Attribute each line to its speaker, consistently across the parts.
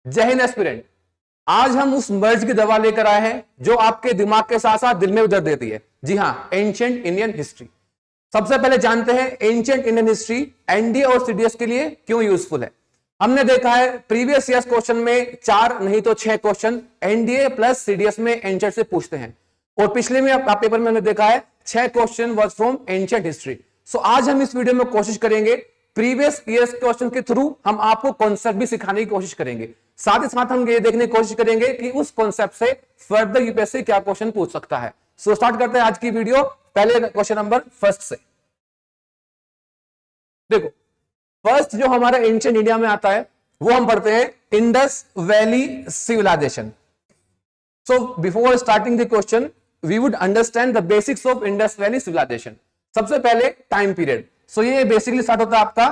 Speaker 1: जय हिंद एस्पिरेंट। आज हम उस मर्ज की दवा लेकर आए हैं जो आपके दिमाग के साथ साथ दिल में भी दर्द देती है। जी हां, एंशिएंट इंडियन हिस्ट्री। सबसे पहले जानते हैं एंशिएंट इंडियन हिस्ट्री एनडीए और सीडीएस के लिए क्यों यूजफुल है। हमने देखा है प्रीवियस ईयर्स क्वेश्चन में 4 नहीं तो 6 क्वेश्चन एनडीए प्लस सीडीएस में एंशिएंट से पूछते हैं, और पिछले में आप पेपर में हमने देखा है 6 question was from ancient history. So आज हम इस वीडियो में कोशिश करेंगे प्रीवियस ईयर्स क्वेश्चन के थ्रू हम आपको कॉन्सेप्ट भी सिखाने की कोशिश करेंगे। साथ ही साथ हम ये देखने की कोशिश करेंगे कि उस कॉन्सेप्ट से फर्दर यूपीएससी क्या क्वेश्चन पूछ सकता है। सो स्टार्ट करते हैं आज की वीडियो पहले क्वेश्चन नंबर फर्स्ट से। देखो, फर्स्ट जो हमारा एंशिएंट इंडिया में आता है वो हम पढ़ते हैं Indus Valley civilization. So before starting the question we would understand the basics of Indus Valley civilization. सबसे पहले टाइम पीरियड। सो ये बेसिकली स्टार्ट होता है आपका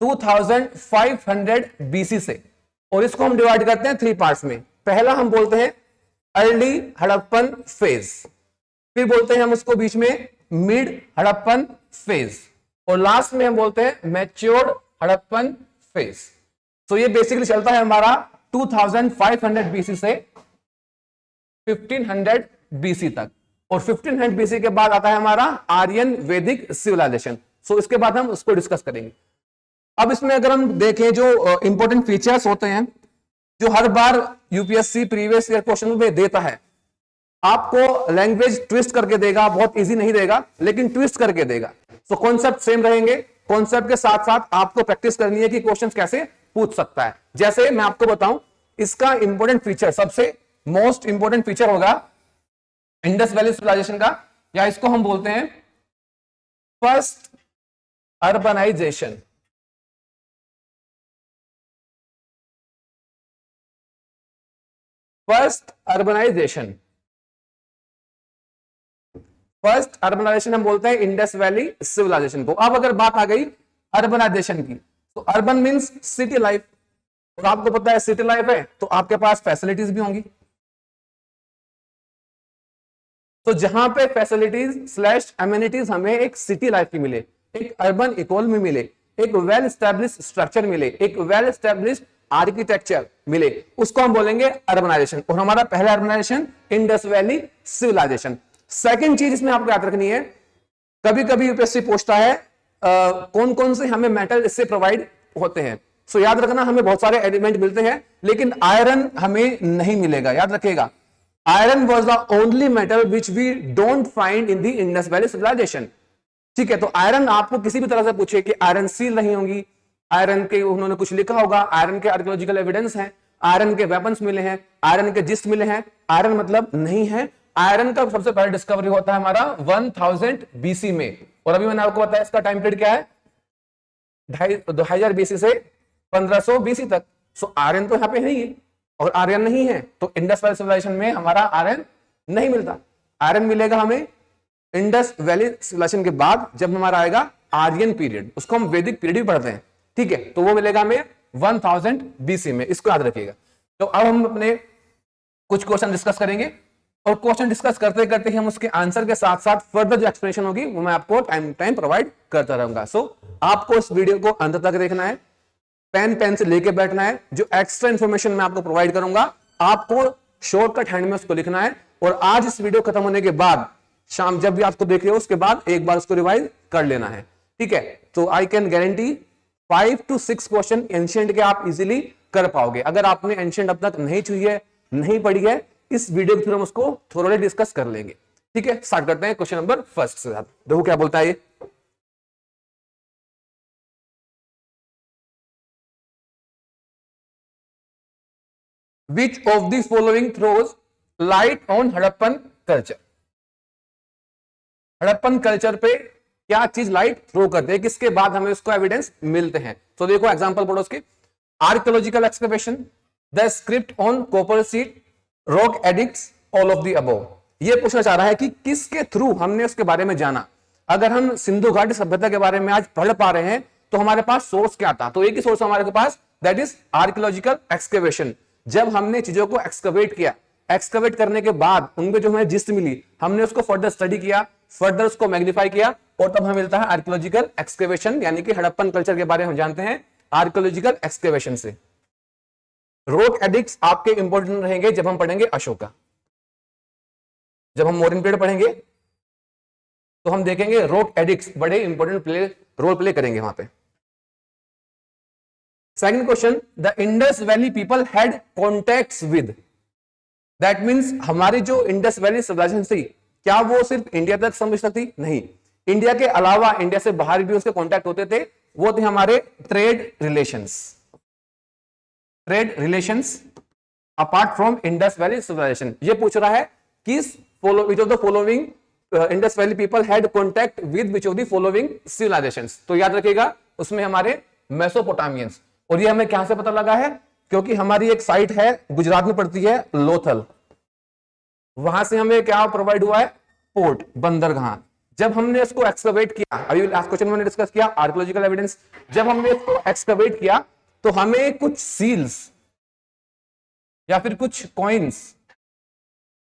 Speaker 1: 2500 बीसी से, और इसको हम डिवाइड करते हैं 3 पार्ट्स में। पहला हम बोलते हैं अर्ली हड़प्पन फेज, फिर बोलते हैं हम उसको बीच में मिड हड़प्पन फेज, और लास्ट में हम बोलते हैं मैच्योर्ड हड़प्पन फेज। सो ये बेसिकली चलता है हमारा 2500 बीसी से 1500 बीसी तक, और 1500 बीसी के बाद आता है हमारा आर्यन वैदिक सिविलाइजेशन। सो इसके बाद हम उसको डिस्कस करेंगे। अब इसमें अगर हम देखें जो इंपॉर्टेंट फीचर्स होते हैं जो हर बार यूपीएससी प्रीवियस ईयर क्वेश्चन में देता है, आपको लैंग्वेज ट्विस्ट करके देगा, बहुत इजी नहीं देगा लेकिन ट्विस्ट करके देगा। सो कॉन्सेप्ट सेम रहेंगे, कॉन्सेप्ट के साथ साथ आपको प्रैक्टिस करनी है कि क्वेश्चन कैसे पूछ सकता है। जैसे मैं आपको बताऊं, इसका इंपॉर्टेंट फीचर, सबसे मोस्ट इंपॉर्टेंट फीचर होगा इंडस वैली सिविलाइजेशन का, या इसको हम बोलते हैं फर्स्ट अर्बनाइजेशन। फर्स्ट अर्बनाइजेशन हम बोलते हैं इंडस वैली सिविलाइजेशन को। अब अगर बात आ गई अर्बनाइजेशन की, तो अर्बन मींस सिटी लाइफ, और आपको पता है सिटी लाइफ है तो आपके पास फैसिलिटीज भी होंगी। तो जहां पे फैसिलिटीज स्लैश एमिनिटीज हमें एक सिटी लाइफ की मिले, एक अर्बन इकोनॉमी मिले, एक वेल एस्टैब्लिश स्ट्रक्चर मिले, एक वेल एस्टैब्लिश आर्किटेक्चर मिले, उसको हम बोलेंगे अर्बनाइजेशन। और हमारा पहला urbanization Indus Valley civilization. Second चीज इसमें आपको याद रखनी है, कभी कभी यूपीएससी पूछता है कौन कौन से हमें मेटल इससे प्रोवाइड होते हैं। सो याद रखना, हमें बहुत सारे एलिमेंट मिलते हैं लेकिन आयरन हमें नहीं मिलेगा, याद रखिएगा। Iron was the only metal which we don't find in the Indus Valley civilization. ठीक है, तो आयरन आपको किसी भी तरह से पूछे कि आयरन सील नहीं होंगी, आयरन के उन्होंने कुछ लिखा होगा, आयरन के आर्कियोलॉजिकल एविडेंस हैं, आयरन के वेपन्स मिले हैं, आयरन के जिस्ट मिले हैं, आयरन मतलब नहीं है। आयरन का सबसे पहले डिस्कवरी होता है हमारा 1000 बीसी में, और अभी मैंने आपको बताया इसका टाइम पीरियड क्या है, 2000 बीसी से 1500 बीसी तक। सो आयरन तो यहाँ पे नहीं है, और आयरन नहीं है तो इंडस वैली सिविलाइजेशन में हमारा आयरन नहीं मिलता। आयरन मिलेगा हमें इंडस वैली सिविलाइजेशन के बाद, जब हमारा आएगा आर्यन पीरियड, उसको हम वैदिक पीरियड भी पढ़ते हैं। ठीक है, तो वो मिलेगा हमें 1000 बीसी में, इसको याद रखिएगा। तो अब हम अपने कुछ क्वेश्चन डिस्कस करेंगे, और क्वेश्चन डिस्कस करते करते ही हम उसके आंसर के साथ साथ फर्दर जो एक्सप्लेनेशन होगी वो मैं आपको टाइम प्रोवाइड करता रहूंगा। सो आपको इस वीडियो को अंत तक देखना है, पेन से लेके बैठना है। जो एक्स्ट्रा इंफॉर्मेशन मैं आपको प्रोवाइड करूंगा आपको शॉर्टकट हैंड में उसको लिखना है, और आज इस वीडियो खत्म होने के बाद शाम जब भी आपको देख रहे हो उसके बाद एक बार उसको रिवाइज कर लेना है। ठीक है, तो आई can guarantee 5 to 6 question ancient के आप इजीली कर पाओगे। अगर आपने एंशिएंट अब तक नहीं छुई है, नहीं पढ़ी है, इस वीडियो के थ्रू हम उसको थोड़ा डिस्कस कर लेंगे। ठीक है, स्टार्ट करते हैं क्वेश्चन नंबर फर्स्ट से। देखो क्या बोलता है ये, विच of the following throws light on Harappan culture. Harappan culture पे क्या चीज लाइट थ्रो करते हैं, किसके बाद हमें उसको एविडेंस मिलते हैं। तो देखो एग्जांपल पढ़ो उसके, archaeological excavation, the script on copper seat, rock addicts, all of the above. ये पूछना चाह रहा है कि किसके थ्रू हमने उसके बारे में जाना। अगर हम सिंधु घाटी सभ्यता के बारे में आज पढ़ पा रहे हैं तो हमारे पास सोर्स क्या था, तो एक ही सोर्स हमारे पास, दैट इज आर्कियोलॉजिकल एक्सकवेशन। जब हमने चीजों को एक्सकवेट किया, एक्सकवेट करने के बाद उनमें जो हमें जिस्ट मिली, हमने उसको फर्दर स्टडी किया, फर्दर उसको मैग्नीफाई किया, और तब हमें मिलता है आर्कियोलॉजिकल एक्सकवेशन, यानी कि हड़प्पन कल्चर के बारे में हम जानते हैं आर्कियोलॉजिकल एक्सकवेशन से। रोक एडिक्ट्स आपके इंपॉर्टेंट रहेंगे जब हम पढ़ेंगे अशोका। जब हम मोरिन पीरियड पढ़ेंगे तो हम देखेंगे रोक एडिक्ट्स बड़े इंपॉर्टेंट रोल प्ले करेंगे वहां पे। Second question, the Indus valley people had contacts with, that means हमारी जो इंडस वैली सिविलाइजेशन थी, क्या वो सिर्फ इंडिया तक समझ थी? नहीं, इंडिया के अलावा इंडिया से बाहर भी उसके कॉन्टैक्ट होते थे। वो थे हमारे trade relations, trade relations apart from Indus Valley civilization. ये पूछ रहा है कि which of the following Indus valley people had contact with which of the following civilizations. तो याद रखिएगा उसमें हमारे मेसोपोटामियंस। और ये हमें कहां से पता लगा है? क्योंकि हमारी एक साइट है गुजरात में पड़ती है लोथल, वहां से हमें क्या प्रोवाइड हुआ है? पोर्ट, बंदरगाह। जब हमने इसको एक्सकवेट किया, अभी लास्ट क्वेश्चन में हमने डिस्कस किया आर्कियोलॉजिकल एविडेंस, जब हमने इसको एक्सकवेट किया तो हमें कुछ सील्स या फिर कुछ कॉइन्स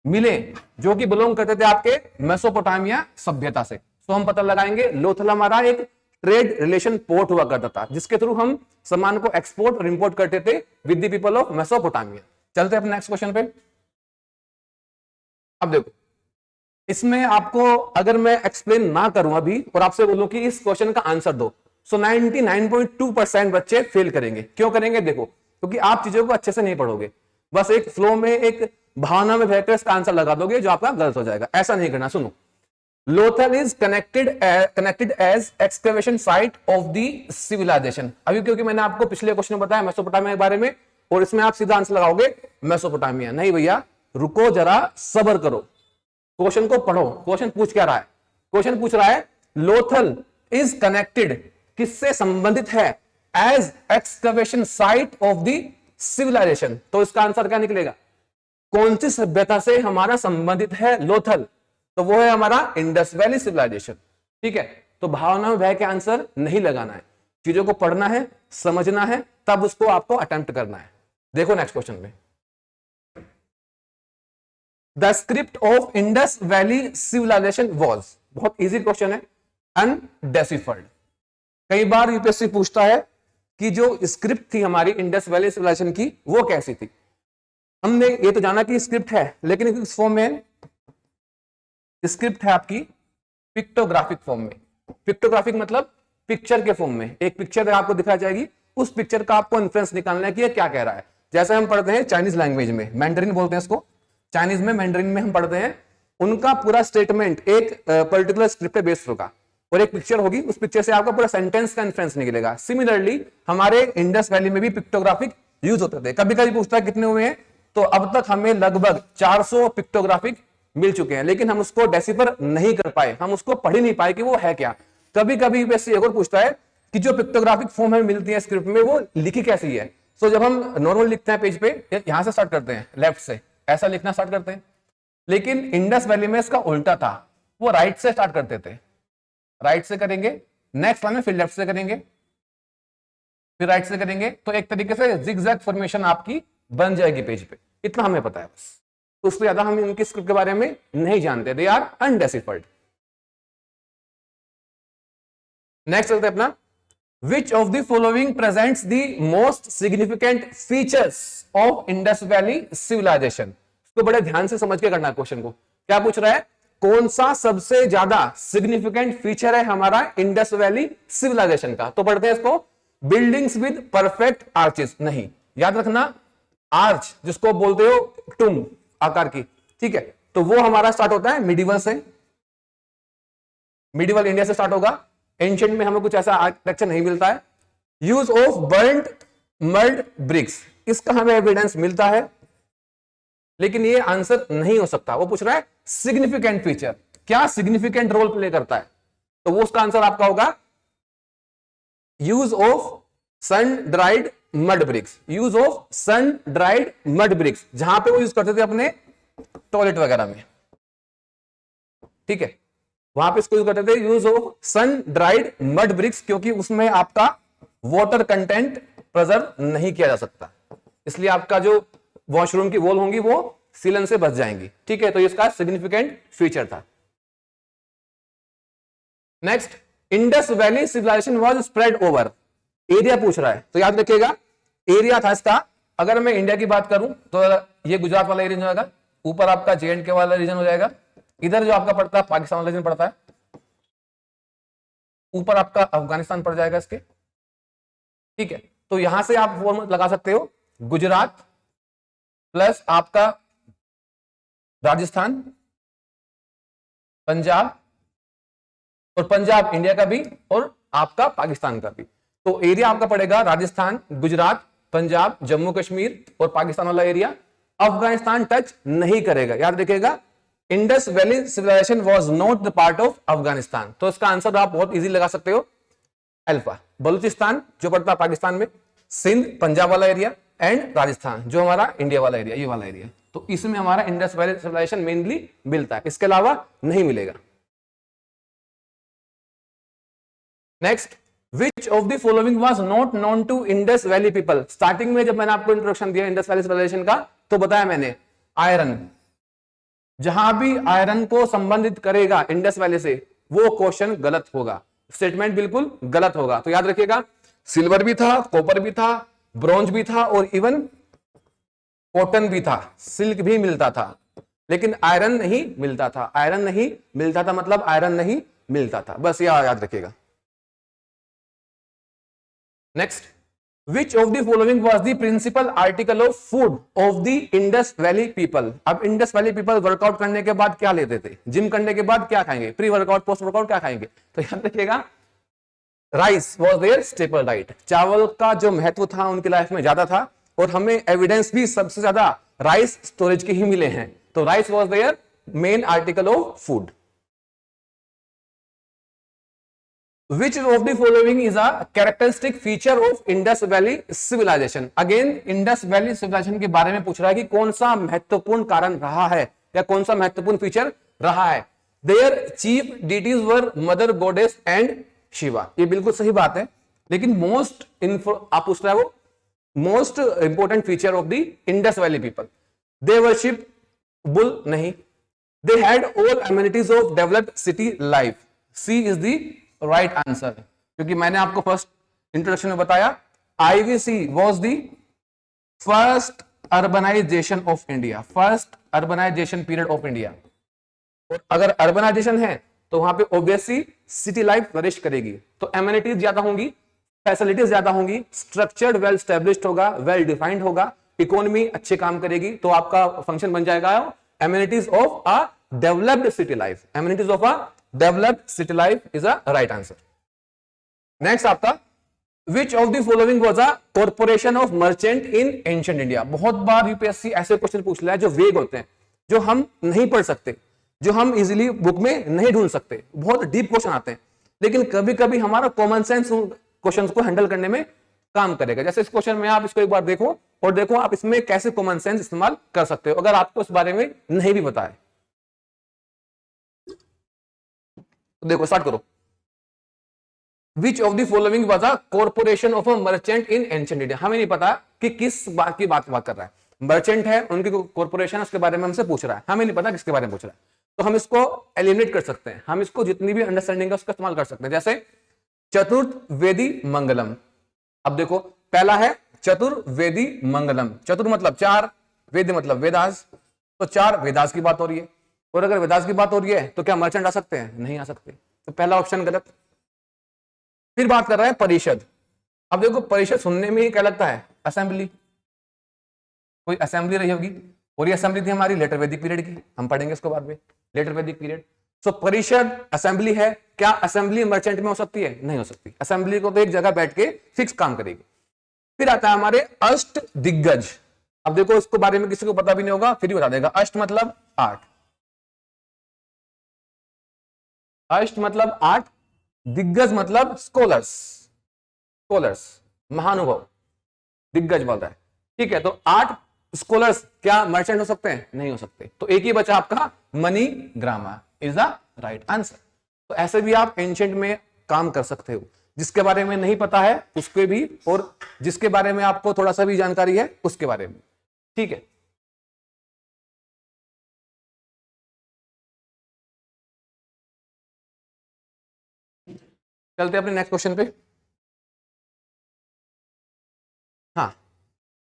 Speaker 1: मिले जो कि बिलोंग करते थे आपके मेसोपोटामिया सभ्यता से। तो हम पता लगाएंगे लोथल हमारा एक ट्रेड रिलेशन पोर्ट हुआ करता था जिसके थ्रू हम सामान को एक्सपोर्ट और इंपोर्ट करते थे with the people of Mesopotamia. चलते हैं अपने नेक्स्ट क्वेश्चन पे। अब देखो इसमें आपको अगर मैं एक्सप्लेन ना करूं अभी और आपसे बोलूं कि इस क्वेश्चन का आंसर दो, सो 99.2% बच्चे फेल करेंगे। क्यों करेंगे? देखो क्योंकि आप चीजों को अच्छे से नहीं पढ़ोगे, बस एक फ्लो में एक भावना में बहकर इसका आंसर लगा दोगे जो आपका गलत हो जाएगा। ऐसा नहीं करना। सुनो, Lothal is connected as excavation site of the civilization. अभी क्योंकि मैंने आपको पिछले क्वेश्चन में बताया मेसोपोटामिया के बारे में और इसमें आप सीधा आंसर लगाओगे मेसोपोटामिया। नहीं भैया, रुको जरा, सब्र करो, क्वेश्चन को पढ़ो। क्वेश्चन पूछ क्या रहा है? क्वेश्चन पूछ रहा है लोथल इज कनेक्टेड, किससे संबंधित है? As excavation site of the civilization. तो इसका आंसर क्या निकलेगा? कौन सी सभ्यता से हमारा संबंधित है लोथल? तो वो है हमारा इंडस वैली सिविलाइजेशन। ठीक है, तो भावना में बह के आंसर नहीं लगाना है, चीजों को पढ़ना है, समझना है, तब उसको आपको अटेम्प्ट करना है। देखो नेक्स्ट क्वेश्चन में, the script of Indus Valley civilization was, बहुत इजी क्वेश्चन है, अनडेसिफर्ड। कई बार यूपीएससी पूछता है कि जो स्क्रिप्ट थी हमारी इंडस वैली सिविलाइजेशन की वो कैसी थी। हमने ये तो जाना कि स्क्रिप्ट है, लेकिन इस फॉर्म में स्क्रिप्ट है आपकी पिक्टोग्राफिक फॉर्म में। पिक्टोग्राफिक मतलब पिक्चर के फॉर्म में, एक पिक्चर आपको दिखाई जाएगी, उस पिक्चर का आपको इन्फ्रेंस निकालना है कि ये क्या कह रहा है। जैसे हम पढ़ते हैं चाइनीज लैंग्वेज में, मैंडरिन बोलते हैं इसको, चाइनीज में मैंडरिन में हम पढ़ते हैं, उनका पूरा स्टेटमेंट एक पर्टिकुलर स्क्रिप्ट पे बेस्ड होगा और एक पिक्चर होगी, उस पिक्चर से आपका पूरा सेंटेंस का इन्फ्रेंस निकलेगा। सिमिलरली हमारे इंडस वैली में भी पिक्टोग्राफिक यूज होते थे। कभी कभी पूछता है कितने हुए हैं, तो अब तक हमें लगभग 400 पिक्टोग्राफिक मिल चुके हैं, लेकिन हम उसको डेसिफर नहीं कर पाए, हम उसको पढ़ ही नहीं पाए कि वो है क्या। कभी कभी वैसे एक और पूछता है कि जो पिक्टोग्राफिक फॉर्म हमें मिलती है स्क्रिप्ट में वो लिखी कैसी है। सो जब हम नॉर्मल लिखते हैं पेज पे, यहां से स्टार्ट करते हैं, लेफ्ट से ऐसा लिखना स्टार्ट करते हैं, लेकिन इंडस वैली में इसका उल्टा था, वो राइट से स्टार्ट करते थे। राइट से करेंगे, नेक्स्ट लाइन में फिर लेफ्ट से करेंगे, फिर राइट से करेंगे, तो एक तरीके से जिगजैग फॉर्मेशन आपकी बन जाएगी पेज पे। इतना हमें पता है बस, उससे ज्यादा हम इनकी स्क्रिप्ट के बारे में नहीं जानते। They are अनडेसिफर्ड। नेक्स्ट चलते अपना, which of the following presents the most significant features of Indus Valley civilization. इसको बड़े ध्यान से समझ के करना क्वेश्चन को। क्या पूछ रहा है? कौन सा सबसे ज्यादा सिग्निफिकेंट फीचर है हमारा इंडस वैली सिविलाइजेशन का? तो पढ़ते हैं इसको, बिल्डिंग्स विद परफेक्ट आर्चेस। नहीं, याद रखना आर्च जिसको बोलते हो टुम आकार की, ठीक है, तो वो हमारा स्टार्ट होता है मिडिवल से, मिडिवल इंडिया से स्टार्ट होगा। एंशिएंट में हमें कुछ ऐसा आर्किटेक्चर नहीं मिलता है। Use of burned mud bricks, इसका हमें एविडेंस मिलता है, लेकिन ये आंसर नहीं हो सकता। वो पूछ रहा है सिग्निफिकेंट फीचर, क्या सिग्निफिकेंट रोल प्ले करता है? तो वो उसका आंसर आपका होगा use of sun dried mud bricks. Use of sun dried mud bricks, जहां पे वो यूज करते थे अपने टॉयलेट वगैरह में, ठीक है, वहां पे इसको यूज करते थे use of sun dried mud bricks, क्योंकि उसमें आपका वाटर कंटेंट प्रिजर्व नहीं किया जा सकता, इसलिए आपका जो वॉशरूम की वॉल होंगी वो सीलन से बच जाएंगी। ठीक है, तो इसका सिग्निफिकेंट फीचर था। Next, Indus Valley civilization was spread over. Area पूछ रहा है, तो याद रखिएगा एरिया था इसका अगर मैं इंडिया की बात करूं तो ये गुजरात वाला रीजन हो जाएगा, ऊपर आपका J&K वाला रीजन हो जाएगा, इधर जो आपका पड़ता है पाकिस्तान वाला रीजन पड़ता है, ऊपर आपका अफगानिस्तान पड़ जाएगा इसके। ठीक है, तो यहां से आप फॉर्मूला लगा सकते हो, गुजरात प्लस आपका राजस्थान, पंजाब, और पंजाब इंडिया का भी और आपका पाकिस्तान का भी। तो एरिया आपका पड़ेगा राजस्थान, गुजरात, पंजाब, जम्मू कश्मीर और पाकिस्तान वाला एरिया। अफगानिस्तान टच नहीं करेगा, याद रखिएगा। Indus Valley civilization was not the part of Afghanistan. तो इसका आंसर आप बहुत इजी लगा सकते हो, अल्फा। बलूचिस्तान जो पड़ता है पाकिस्तान में, सिंध पंजाब वाला एरिया, एंड राजस्थान जो हमारा इंडिया वाला एरिया, ये वाला एरिया। तो इसमें हमारा इंडस वैली सिविलाइजेशन मेनली मिलता है, इसके अलावा नहीं मिलेगा। Next, which of the following was not known to Indus valley people. Starting में जब मैंने आपको इंट्रोडक्शन दिया इंडस वैली सिविलाइजेशन का, तो बताया मैंने आयरन, जहां भी आयरन को संबंधित करेगा इंडस वैली से, वो क्वेश्चन गलत होगा, स्टेटमेंट बिल्कुल गलत होगा। तो याद रखिएगा, सिल्वर भी था, कॉपर भी था, ब्रॉन्ज भी था, और इवन कॉटन भी था, सिल्क भी मिलता था, लेकिन आयरन नहीं मिलता था। आयरन नहीं मिलता था मतलब आयरन नहीं मिलता था, बस यह याद रखिएगा। Next, which of the following was the principal article of food of the Indus valley people. अब इंडस वैली पीपल वर्कआउट करने के बाद क्या लेते थे, जिम करने के बाद क्या खाएंगे, प्री वर्कआउट पोस्ट वर्कआउट क्या खाएंगे, तो याद रखिएगा rice was their staple diet. चावल का जो महत्व था उनकी लाइफ में ज्यादा था, और हमें एविडेंस भी सबसे ज्यादा राइस स्टोरेज के ही मिले हैं। तो rice was their main article of food. Which of the following is a characteristic feature of Indus Valley civilization? Again, Indus Valley civilization के बारे में पूछ रहा है कि कौन सा महत्वपूर्ण कारण रहा है या कौन सा महत्वपूर्ण फीचर रहा है। Their chief deities were Mother Goddess and Shiva। ये बिल्कुल सही बात है, लेकिन आप पूछ रहे हो most important feature of the Indus valley people, they worship bull नहीं, they had all amenities of developed city life. C is the right answer, क्योंकि मैंने आपको फर्स्ट इंट्रोडक्शन में बताया IVC was the first urbanization of India, first urbanization period of India. और अगर urbanisation है तो वहां पे ऑब्वियसली सिटी लाइफ फ्लरिश करेगी, तो एमिनिटीज ज्यादा होंगी, फैसिलिटीज ज्यादा होंगी, स्ट्रक्चर्ड वेल स्टैब्लिश्ड होगा, वेल डिफाइंड होगा, इकोनॉमी अच्छे काम करेगी। तो आपका फंक्शन बन जाएगा amenities of a developed city life. Amenities of a developed city life is a right answer. Next आपका, which of the following was a corporation of merchant in ancient India. बहुत बार यूपीएससी ऐसे question पूछ रहा है जो वेग होते हैं, जो हम नहीं पढ़ सकते, जो हम इजीली बुक में नहीं ढूंढ सकते, बहुत डीप क्वेश्चन आते हैं, लेकिन कभी कभी हमारा कॉमन सेंस क्वेश्चन को हैंडल करने में काम करेगा। जैसे इस क्वेश्चन में आप इसको एक बार देखो और देखो आप इसमें कैसे कॉमन सेंस इस्तेमाल कर सकते हो अगर आपको इस बारे में नहीं भी पता है। तो देखो स्टार्ट करो, विच of the following was a corporation of a merchant in ancient India. हमें नहीं पता कि किस बात की बात कर रहा है, मर्चेंट है, उनकी कॉर्पोरेशन है, उसके बारे में हमसे पूछ रहा है, हमें नहीं पता किसके बारे में पूछ रहा है। तो हम इसको एलिमिनेट कर सकते हैं, हम इसको जितनी भी अंडरस्टैंडिंग है उसका इस्तेमाल कर सकते हैं। जैसे चतुर्वेदी मंगलम, अब देखो पहला है चतुर्वेदी मंगलम, चतुर मतलब चार, वेद मतलब वेदास, तो चार वेदास की बात हो रही है, और अगर वेदास की बात हो रही है तो क्या मर्चेंट आ सकते हैं, नहीं आ सकते, तो पहला ऑप्शन गलत। फिर बात कर रहा है परिषद, अब देखो परिषद सुनने में ही क्या लगता है, असेंबली, कोई असेंबली रही होगी, और ये असेंबली थी हमारी लेटर वैदिक पीरियड की, हम पढ़ेंगे इसको बाद में, लेटर वैदिक पीरियड। सो परिषद असेंबली है, क्या असेंबली मर्चेंट में हो सकती है, नहीं हो सकती, असेंबली को तो एक जगह बैठ के फिक्स काम करेगी। फिर आता है हमारे अष्ट दिग्गज, अब देखो इसको बारे में किसी को पता भी नहीं होगा, फिर भी बता देगा, अष्ट मतलब आठ, अष्ट मतलब आठ, दिग्गज मतलब स्कॉलर्स, स्कॉलर्स महानुभव, दिग्गज बोल रहा है, ठीक है। तो आठ स्कॉलर्स क्या मर्चेंट हो सकते हैं, नहीं हो सकते, तो एक ही बचा आपका Manigrama is the right answer. तो ऐसे भी आप एंशिएंट में काम कर सकते हो, जिसके बारे में नहीं पता है उसके भी, और जिसके बारे में आपको थोड़ा सा भी जानकारी है उसके बारे में, ठीक है। चलते हैं अपने नेक्स्ट क्वेश्चन पे। हाँ,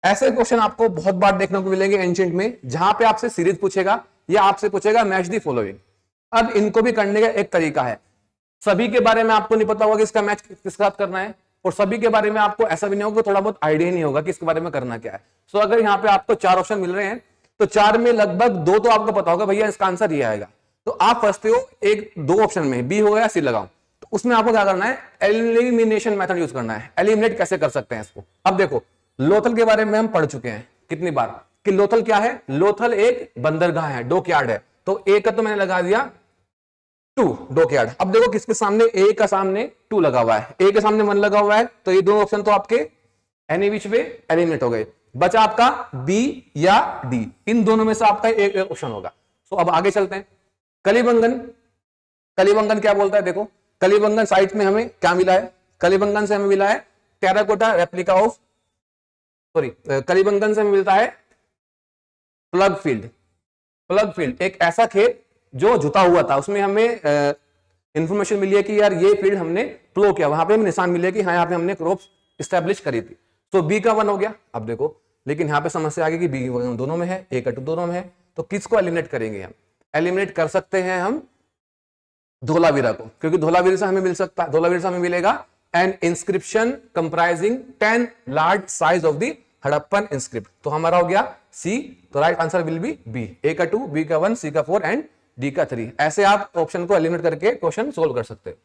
Speaker 1: ऐसे क्वेश्चन आपको बहुत बार देखने को मिलेंगे एंशिएंट में, जहां पे आपसे सीरीज पूछेगा या आपसे पूछेगा मैच दी फॉलोइंग। अब इनको भी करने का एक तरीका है, सभी के बारे में आपको नहीं पता होगा कि इसका मैच किसके साथ करना है, और सभी के बारे में आपको ऐसा भी नहीं होगा, थोड़ा बहुत आइडिया नहीं होगा कि इसके बारे में करना क्या है। सो अगर यहाँ पे आपको 4 ऑप्शन मिल रहे हैं तो 4 में लगभग 2 तो आपको पता होगा भैया इसका आंसर ये आएगा, तो आप फंसते हो 1-2 ऑप्शन में, बी हो या सी लगाओ। तो उसमें आपको क्या करना है, एलिमिनेशन मेथड यूज करना है। एलिमिनेट कैसे कर सकते हैं इसको, अब देखो लोथल के बारे में हम पढ़ चुके हैं कितनी बार कि लोथल क्या है, लोथल एक बंदरगाह है, डॉकयार्ड है। तो ए का तो मैंने लगा दिया 2 डॉकयार्ड। अब देखो किसके सामने, ए का सामने 2 लगा हुआ है, ए के सामने 1 लगा हुआ है, तो ये दो ऑप्शन तो आपके एनी विच वे एलिमिनेट हो गए। बचा आपका बी या डी, इन दोनों में से आपका एक ऑप्शन होगा। सो अब आगे चलते हैं। कलिबंगन, कलिबंगन क्या बोलता है, देखो कलिबंगन साइट में हमें क्या मिला है, कलिबंगन से हमें मिला है टेराकोटा रेप्लिका ऑफ, सॉरी कलिबंगन से हमें मिलता है प्लग फील्ड। प्लग फील्ड एक ऐसा खेत जो जुता हुआ था, उसमें हमें इंफॉर्मेशन मिली है कि यार ये फील्ड हमने प्लो किया, वहां पे हमें निशान मिले कि हाँ यहाँ पे हमने क्रॉप स्टैब्लिश करी थी। तो बी का 1 हो गया। अब देखो लेकिन यहाँ पे समस्या आ गई कि बी दोनों में है, ए का 2 दोनों में है, तो किसको एलिमिनेट करेंगे हम, एलिमिनेट कर सकते हैं हम धोलावीरा को, क्योंकि धोलावीरा से हमें मिल सकता है, धोलावीरा से हमें मिलेगा an inscription comprising 10 large size of the Harappan inscript. तो हमारा हो गया सी, तो right answer will be B, A का 2, बी का 1, सी का 4 एंड डी का 3। ऐसे आप ऑप्शन को एलिमिनेट करके क्वेश्चन सोल्व कर सकते हैं।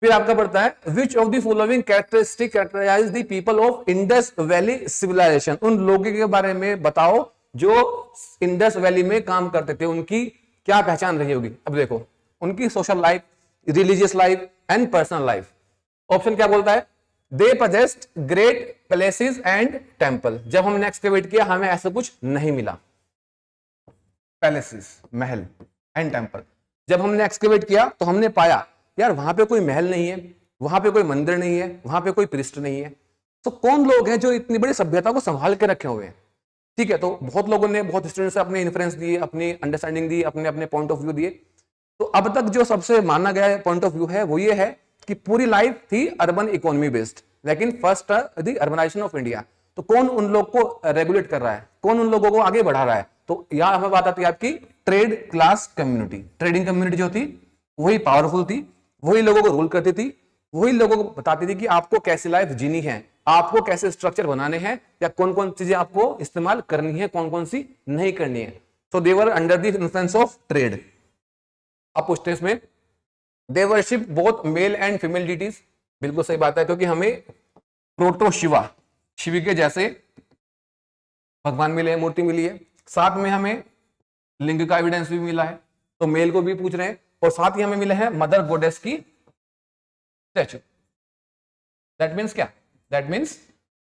Speaker 1: फिर आपका पड़ता है which of the following characteristic characterize the people of Indus Valley civilization. उन लोगों के बारे में बताओ जो इंडस वैली में काम करते थे, उनकी क्या पहचान रही होगी। अब देखो उनकी social life, religious life and personal life. Option क्या बोलता है, they possessed great palaces and temple. जब हमने एक्सकेवेट किया हमें ऐसा कुछ नहीं मिला, पैलेसेस महल एंड टेम्पल। जब हमने एक्सकेवेट किया तो हमने पाया यार वहां पे कोई महल नहीं है, वहां पे कोई मंदिर नहीं है, वहां पे कोई प्रिस्ट नहीं है। तो कौन लोग हैं जो इतनी बड़ी सभ्यता को संभाल के रखे हुए हैं। ठीक है, तो बहुत लोगों ने, बहुत स्टूडेंट्स से अपने इन्फ्लुएंस दिए, अपनी अंडरस्टैंडिंग दी, अपने अपने पॉइंट ऑफ व्यू दिए। तो अब तक जो सबसे माना गया पॉइंट ऑफ व्यू है वो ये है कि पूरी लाइफ थी अर्बन इकोनॉमी बेस्ड, लेकिन first the urbanization of India. तो कौन उन लोग को रेगुलेट कर रहा है, कौन उन लोगों को आगे बढ़ा रहा है, तो यहां हमें बात आती है आपकी trade class community. Trading community जो थी वही पावरफुल थी, वही लोगों को रूल करती थी, वही लोगों को बताती थी कि आपको कैसी लाइफ जीनी है, आपको कैसे स्ट्रक्चर बनाने हैं, या कौन कौन चीजें आपको इस्तेमाल करनी है, कौन कौन सी नहीं करनी है। So they were under the influence of trade. आप पूछते हैं इसमें they worship both male and female deities. बिल्कुल सही बात है, क्योंकि हमें प्रोटो शिवा, शिव के जैसे भगवान मिले हैं, मूर्ति मिली है, साथ में हमें लिंग का एविडेंस भी मिला है, तो मेल को भी पूछ रहे हैं, और साथ ही हमें मिले हैं मदर गॉडेस की स्टैचू। दैट मीन्स क्या, that means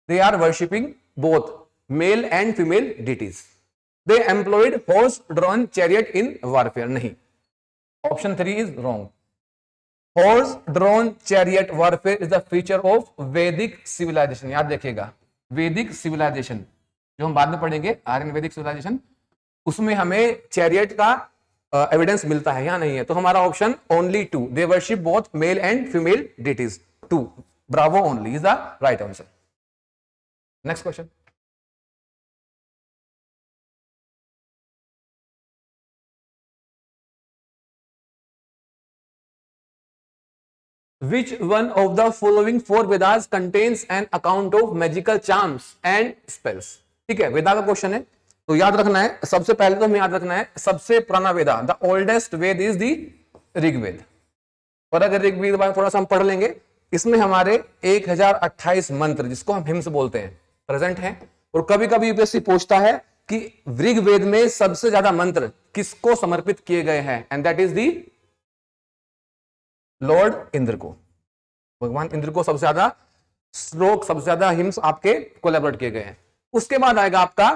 Speaker 1: they are worshipping both male and female deities. They employed horse drawn chariot in warfare. नहीं, option 3 is wrong. Horse drawn chariot warfare is the feature of Vedic civilization. याद रखिएगा, वैदिक civilisation जो हम बाद में पढ़ेंगे, आर्यन वैदिक सिविलाइजेशन, उसमें हमें चैरियट का एविडेंस मिलता है, या नहीं है। तो हमारा option only 2, they worship both male and female deities. 2 Bravo only is the right answer. Next question, which one of the following 4 Vedas contains an account of magical charms and spells। ठीक है, वेदा का question है, तो याद रखना है, सबसे पहले तो हमें याद रखना है सबसे पुराना Veda, the oldest Veda is the Rigveda. और अगर ऋग्वेद के बारे में थोड़ा सा हम पढ़ लेंगे, इसमें हमारे 1028 मंत्र, जिसको हम हिम्स बोलते हैं, प्रेजेंट हैं। और कभी कभी यूपीएससी पूछता है कि ऋग्वेद में सबसे ज्यादा मंत्र किसको समर्पित किए गए हैं, and that is the Lord Indra को। भगवान इंद्र को सबसे ज्यादा श्लोक, सबसे ज्यादा हिम्स आपके कोलैबोरेट किए गए हैं। उसके बाद आएगा आपका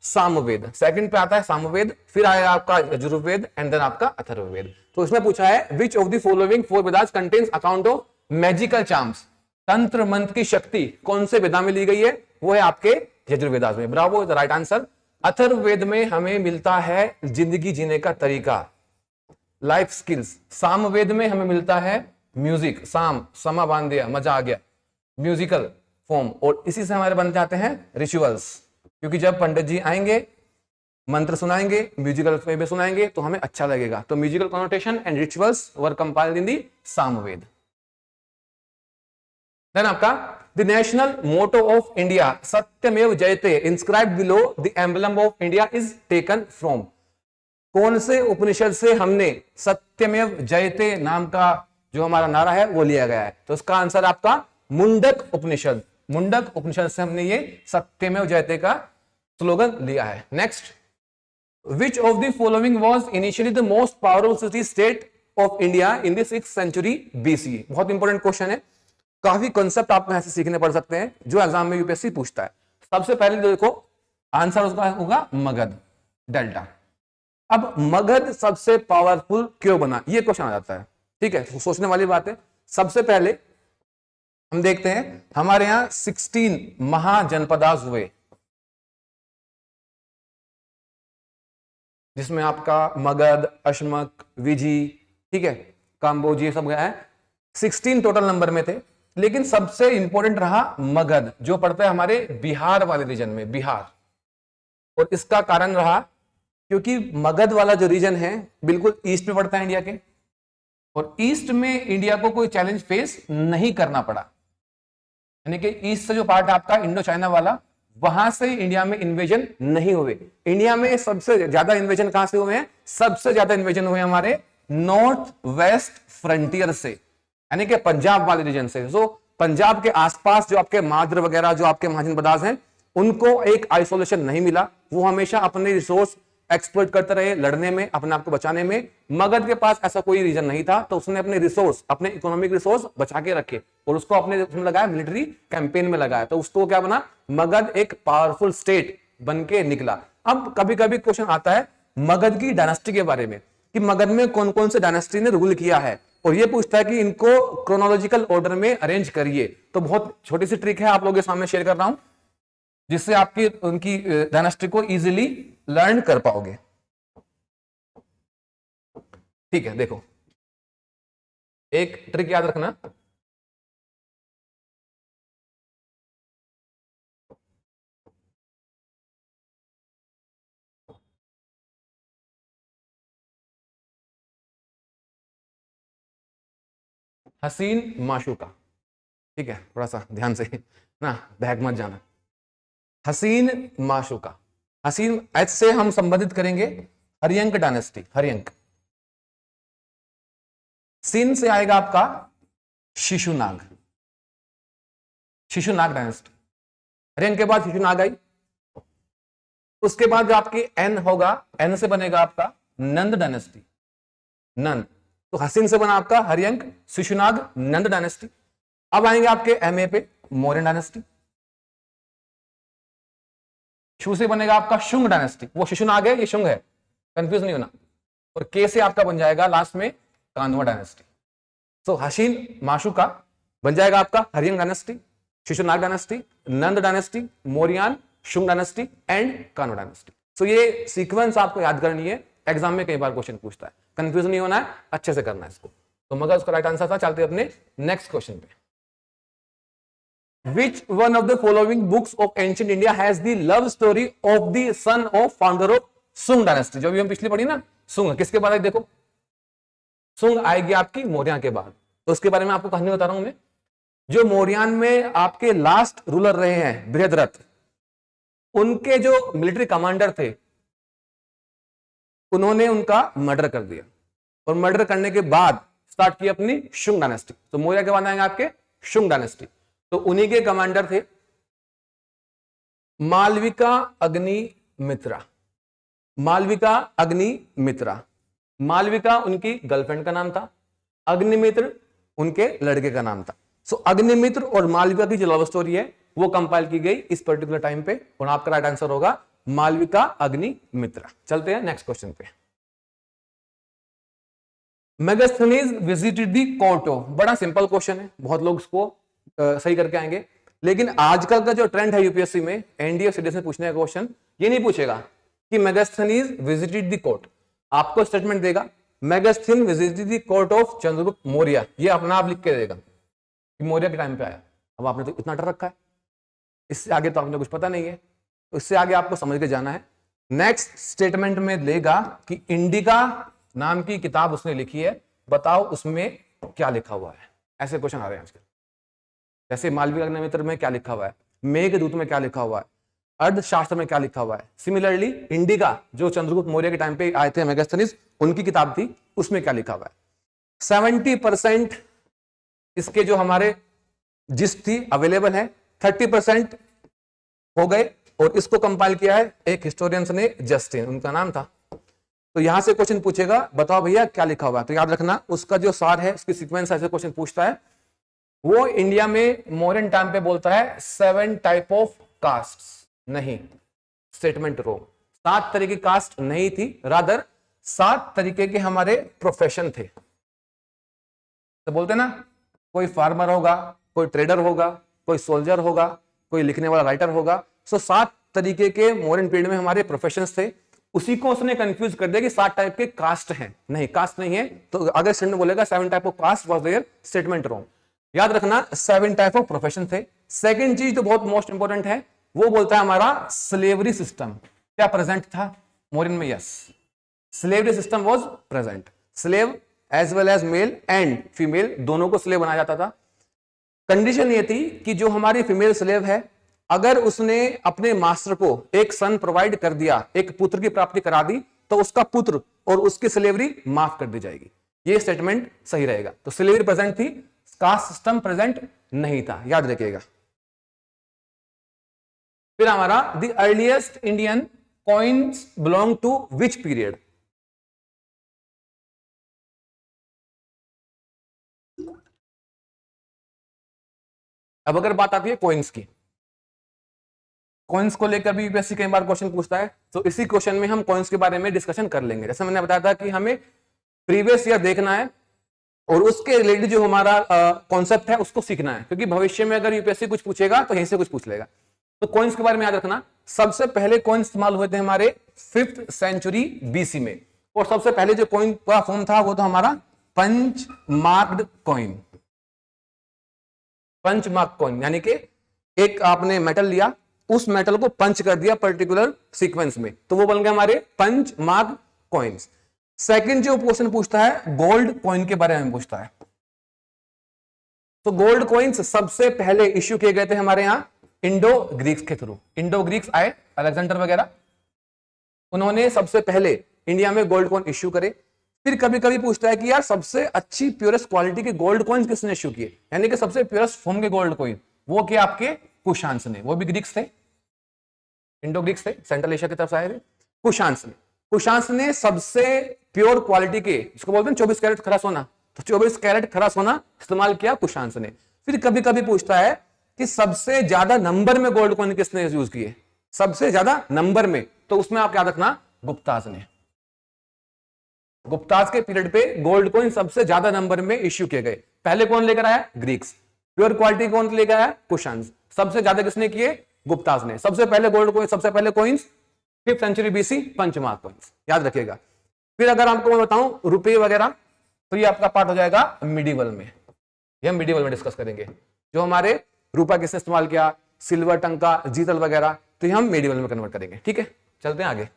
Speaker 1: सामवेद, सेकंड पे आता है सामवेद, फिर आएगा आपका यजुर्वेद एंड देन आपका अथर्ववेद। तो इसमें पूछा है which of the following 4 Vedas contains account of magical charms. तंत्र मंत्र की शक्ति कौन से वेदा में ली गई है, वो है आपके यजुर्वेदास में। Bravo, the right answer. Atharvaveda में हमें मिलता है जिंदगी जीने का तरीका, लाइफ स्किल्स। सामवेद में हमें मिलता है म्यूजिक, साम समा बांध दिया, मजा आ गया, म्यूजिकल फॉर्म, और इसी से हमारे बन जाते हैं रिचुअल्स, क्योंकि जब पंडित जी आएंगे मंत्र सुनाएंगे, म्यूजिकल वे में सुनाएंगे तो हमें अच्छा लगेगा। तो musical connotation and rituals were compiled in the Samaveda. Then आपका the national motto of India Satyameva Jayate inscribed below the emblem of India is taken from. कौन से उपनिषद से हमने सत्यमेव जयते नाम का जो हमारा नारा है वो लिया गया है? तो इसका आंसर आपका मुंडक उपनिषद। मुंडक उपनिषद से हमने ये सत्यमेव जयते का स्लोगन लिया है। Next, which of the following was initially the most powerful city state of India in the 6th century BC? बहुत इंपॉर्टेंट क्वेश्चन है, काफी कॉन्सेप्ट आपको ऐसे सीखने पड़ सकते हैं जो एग्जाम में यूपीएससी पूछता है। सबसे पहले देखो आंसर उसका होगा मगध, डेल्टा। अब मगध सबसे पावरफुल क्यों बना, ये क्वेश्चन आ जाता है। ठीक है, तो सोचने वाली बात है। सबसे पहले हम देखते हैं हमारे यहां 16 महाजनपदास हुए, जिसमें आपका मगध, अशमक, विजी, ठीक है, काम्बोज, ये सब गया है। 16 टोटल नंबर में थे, लेकिन सबसे इंपॉर्टेंट रहा मगध, जो पड़ता है हमारे बिहार वाले रीजन में, बिहार। और इसका कारण रहा क्योंकि मगध वाला जो रीजन है बिल्कुल ईस्ट में पड़ता है इंडिया के, और ईस्ट में इंडिया को कोई चैलेंज फेस नहीं करना पड़ा। यानी कि ईस्ट से जो पार्ट है आपका इंडो चाइना वाला, वहां से इंडिया में इन्वेजन नहीं हुए। इंडिया में सबसे ज्यादा इन्वेजन कहां से हुए हैं? सबसे ज्यादा इन्वेजन हुए हमारे नॉर्थ वेस्ट फ्रंटियर से, यानी कि पंजाब वाले रीजन से। जो पंजाब के आसपास जो आपके माद्र वगैरह जो आपके महाजनपदास हैं, उनको एक आइसोलेशन नहीं मिला। वो हमेशा अपने रिसोर्स एक्सप्लोइट करते रहे, लड़ने में, अपने आप को बचाने में। मगध के पास ऐसा कोई रीजन नहीं था, तो उसने अपने रिसोर्स, अपने इकोनॉमिक रिसोर्स बचा के रखे और उसको अपने उसमें लगाया, मिलिट्री कैंपेन में लगाया। तो उसको क्या बना? मगध एक पावरफुल स्टेट बन के निकला। अब कभी कभी क्वेश्चन आता है मगध की डायनेस्टी के बारे में, कि मगध में कौन कौन से डायनेस्टी ने रूल किया है, और ये पूछता है कि इनको क्रोनोलॉजिकल ऑर्डर में अरेंज करिए। तो बहुत छोटी सी ट्रिक है, आप लोगों के सामने शेयर कर रहा हूं, जिससे आपकी उनकी डायनेस्टी को इजीली लर्न कर पाओगे। ठीक है, देखो एक ट्रिक याद रखना, हसीन माशूका। ठीक है, थोड़ा सा ध्यान से ना, बहक मत जाना। हसीन माशूका, हसीन एच से हम संबोधित करेंगे हरियंक डायनेस्टी, हरियंक। सीन से आएगा आपका शिशुनाग, शिशुनाग डायनेस्टी। हरियंक के बाद शिशुनाग आई, उसके बाद जो आपकी एन होगा, एन से बनेगा आपका नंद डायनेस्टी, नंद। तो हसीन से बना आपका हरियंक, शिशुनाग, नंद डायनेस्टी। अब आएंगे आपके एमए पे मौर्यन डायनेस्टी। शू से बनेगा आपका शुंग डायनेस्टी, वो शिशुनाग है, ये शुंग है, कंफ्यूज नहीं होना। और के से आपका बन जाएगा लास्ट में कान्वा डायनेस्टी। तो हसीन माशूका बन जाएगा आपका Haryanka dynasty, Shishunaga dynasty, Nanda dynasty, Mauryan, Shunga dynasty and Kanva dynasty. So ये सीक्वेंस आपको याद करनी है, एग्जाम में कई बार क्वेश्चन पूछता है, कंफ्यूज नहीं होना है, अच्छे से करना है इसको। तो मगर उसका राइट आंसर था। चलते अपने नेक्स्ट क्वेश्चन पे। Which one of the following books of ancient India has the love story of the son of founder of Sung dynasty? जो भी हम पिछली पढ़ी ना, सुंग किसके बाद आई? देखो सुंग आएगी आपकी मौर्य के बाद। तो उसके बारे में आपको कहानी बता रहा हूं मैं। जो मौर्यन में आपके लास्ट रूलर रहे हैं बृहद्रथ, उनके जो मिलिट्री कमांडर थे, उन्होंने उनका मर्डर कर दिया, और मर्डर करने के बाद स्टार्ट की अपनी शुंग डायनेस्टी। तो मौर्य के बाद आएंगे आपके शुंग डायनेस्टी। तो उन्हीं के कमांडर थे मालविका अग्निमित्रा, मालविका अग्निमित्रा। मालविका उनकी गर्लफ्रेंड का नाम था, अग्निमित्र उनके लड़के का नाम था। सो अग्निमित्र और मालविका की जो लव स्टोरी है वो कंपाइल की गई इस पर्टिकुलर टाइम पे, और आपका राइट आंसर होगा मालविका अग्निमित्रा। चलते हैं नेक्स्ट क्वेश्चन पे। Megasthenes visited the court of, बड़ा सिंपल क्वेश्चन है, बहुत लोग इसको सही करके आएंगे, लेकिन आजकल का जो ट्रेंड है यूपीएससी में, एनडीए सीडीएस में पूछने का क्वेश्चन ये नहीं पूछेगा कि मेगास्थनीज विजिटेड द कोर्ट। आपको स्टेटमेंट देगा Megasthenes visited the court of Chandragupta Maurya, ये अपना आप लिख के देगा कि मौर्य के टाइम पे आया। अब आपने तो इतना डर रखा है, इससे आगे तो आपने कुछ पता नहीं है, तो इससे आगे आपको समझ के जाना है। नेक्स्ट स्टेटमेंट में लेगा कि इंडिका नाम की किताब उसने लिखी है, बताओ उसमें क्या लिखा हुआ है। ऐसे क्वेश्चन आ रहे हैं आजकल। जैसे मालविका अग्निमित्र में क्या लिखा हुआ है, मेघदूत में क्या लिखा हुआ है, अर्थशास्त्र में क्या लिखा हुआ है। सिमिलरली इंडिका जो चंद्रगुप्त मौर्य के टाइम पे आए थे, मेगास्थनीज, उनकी किताब थी, उसमें क्या लिखा हुआ है। 70% इसके जो हमारे जिस्ट थी अवेलेबल है, 30% हो गए, और इसको कंपाइल किया है एक हिस्टोरियंस ने, जस्टिन उनका नाम था। तो यहां से क्वेश्चन पूछेगा, बताओ भैया क्या लिखा हुआ है। तो याद रखना उसका जो सार है, उसकी सीक्वेंस ऐसे क्वेश्चन पूछता है। वो इंडिया में मॉडर्न टाइम पे बोलता है 7 टाइप ऑफ कास्ट, नहीं, स्टेटमेंट रो, 7 तरह की कास्ट नहीं थी, रादर 7 तरीके के हमारे प्रोफेशन थे। तो बोलते ना, कोई फार्मर होगा, कोई ट्रेडर होगा, कोई सोल्जर होगा, कोई लिखने वाला राइटर होगा। सो 7 तरीके के मॉडर्न पीरियड में हमारे प्रोफेशंस थे। उसी को उसने कंफ्यूज कर दिया कि 7 टाइप के कास्ट हैं, नहीं कास्ट नहीं है। तो अगर स्टेटमेंट बोलेगा 7 type of caste was there, statement wrong. याद रखना 7 टाइप ऑफ प्रोफेशन थे। सेकंड चीज तो बहुत मोस्ट इंपोर्टेंट है, वो बोलता है हमारा स्लेवरी सिस्टम क्या प्रेजेंट था मॉडर्न में। Yes, slavery system was present. Slave as well as male and female दोनों को स्लेव बनाया जाता था। कंडीशन ये थी कि जो हमारी फीमेल स्लेव है, अगर उसने अपने मास्टर को एक सन प्रोवाइड कर दिया, एक पुत्र की प्राप्ति करा दी, तो उसका पुत्र और उसकी स्लेवरी माफ कर दी जाएगी। ये स्टेटमेंट सही रहेगा। तो स्लेवरी प्रेजेंट थी, कास्ट सिस्टम प्रेजेंट नहीं था, याद रखिएगा। फिर हमारा the earliest Indian coins belong to which period. अब अगर बात आती है कॉइन्स की, कॉइन्स को लेकर भी यूपीएससी कई बार क्वेश्चन पूछता है, तो इसी क्वेश्चन में हम कॉइन्स के बारे में डिस्कशन कर लेंगे। जैसे मैंने बताया था कि हमें प्रीवियस ईयर देखना है और उसके रिलेटेड जो हमारा कॉन्सेप्ट है उसको सीखना है, क्योंकि भविष्य में अगर यूपीएससी कुछ पूछेगा तो यहीं से कुछ पूछ लेगा। तो कॉइन्स के बारे में याद रखना, सबसे पहले कॉइन इस्तेमाल हुए थे हमारे 5th सेंचुरी बीसी में, और सबसे पहले जो कॉइन का फॉर्म था वो तो हमारा punch marked coin. Punch mark coin यानी कि एक आपने मेटल लिया, उस मेटल को पंच कर दिया पर्टिकुलर सीक्वेंस में, तो वो बन गए हमारे पंच मार्क कॉइन्स। सेकंड जो क्वेश्चन पूछता है गोल्ड कॉइन के बारे में पूछता है। तो गोल्ड कॉइन्स सबसे पहले इश्यू किए गए थे हमारे यहां इंडो ग्रीक्स के थ्रू। इंडो ग्रीक्स आए, अलेक्जेंडर वगैरह, उन्होंने सबसे पहले इंडिया में गोल्ड कॉइन इश्यू करे। फिर कभी कभी पूछता है कि यार सबसे अच्छी प्योरेस्ट क्वालिटी के गोल्ड कॉइन्स किसने इश्यू किए, यानी कि सबसे प्योरेस्ट फॉर्म के गोल्ड कॉइन, वो क्या आपके कुशांस ने, वो भी ग्रीक्स थे, इंडो ग्रीक्स थे, सेंट्रल एशिया की तरफ से आए थे। कुशांस ने सबसे प्योर क्वालिटी के, इसको बोलते हैं 24 कैरेट खरा सोना, तो 24 कैरेट खरा सोना इस्तेमाल किया कुशांस ने। फिर कभी कभी पूछता है कि सबसे ज्यादा नंबर में गोल्ड कॉइन किसने यूज किए, सबसे ज्यादा नंबर में, तो उसमें आप याद रखना गुप्ताज ने। गुप्ताज के पीरियड पे गोल्ड कॉइन सबसे ज्यादा नंबर में इश्यू किए गए। पहले कौन लेकर आया, ग्रीक्स। प्योर क्वालिटी कौन लेकर आया, कुशांस। सबसे ज्यादा किसने किए, गुप्ताज ने। सबसे पहले गोल्ड कॉइन, सबसे पहले coins 5th century BC, punchmark coins, याद रखिएगा। फिर अगर आपको मैं बताऊं रुपये वगैरह, तो ये आपका पार्ट हो जाएगा मिडिवल में, ये हम मिडिवल में डिस्कस करेंगे। जो हमारे रुपया किसने इस्तेमाल किया, सिल्वर, टंका, जीतल वगैरह, तो ये हम मिडिवल में कन्वर्ट करेंगे। ठीक है, चलते हैं आगे।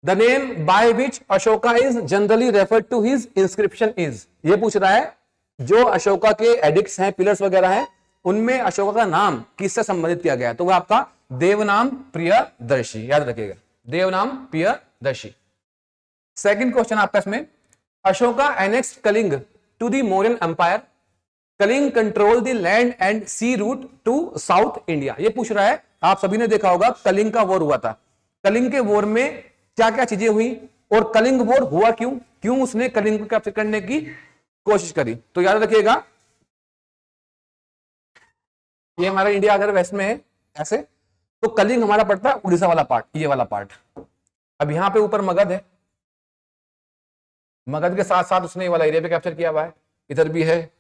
Speaker 1: The name by which Ashoka is generally referred to his inscription is, ये पूछ रहा है जो अशोका के एडिक्ट्स हैं, पिलर्स वगैरह हैं, उनमें अशोका का नाम किससे संबंधित किया गया है, तो वह आपका देवनाम प्रियदर्शी, याद रखिएगा, देवनाम प्रियदर्शी। सेकंड क्वेश्चन आपका इसमें, Ashoka annexed Kalinga to the Mauryan empire, Kalinga control the land and sea route to South India. ये पूछ रहा है, आप सभी ने देखा होगा कलिंग का वॉर हुआ था, कलिंग के वॉर में क्या क्या चीजें हुई और कलिंग वॉर हुआ क्यों, क्यों उसने कलिंग को कैप्चर करने की कोशिश करी। तो याद रखिएगा ये हमारा इंडिया अगर वेस्ट में है ऐसे, तो कलिंग हमारा पड़ता है उड़ीसा वाला पार्ट, ये वाला पार्ट। अब यहां पे ऊपर मगध है, मगध के साथ साथ उसने ये वाला एरिया पे कैप्चर किया हुआ है, इधर भी है,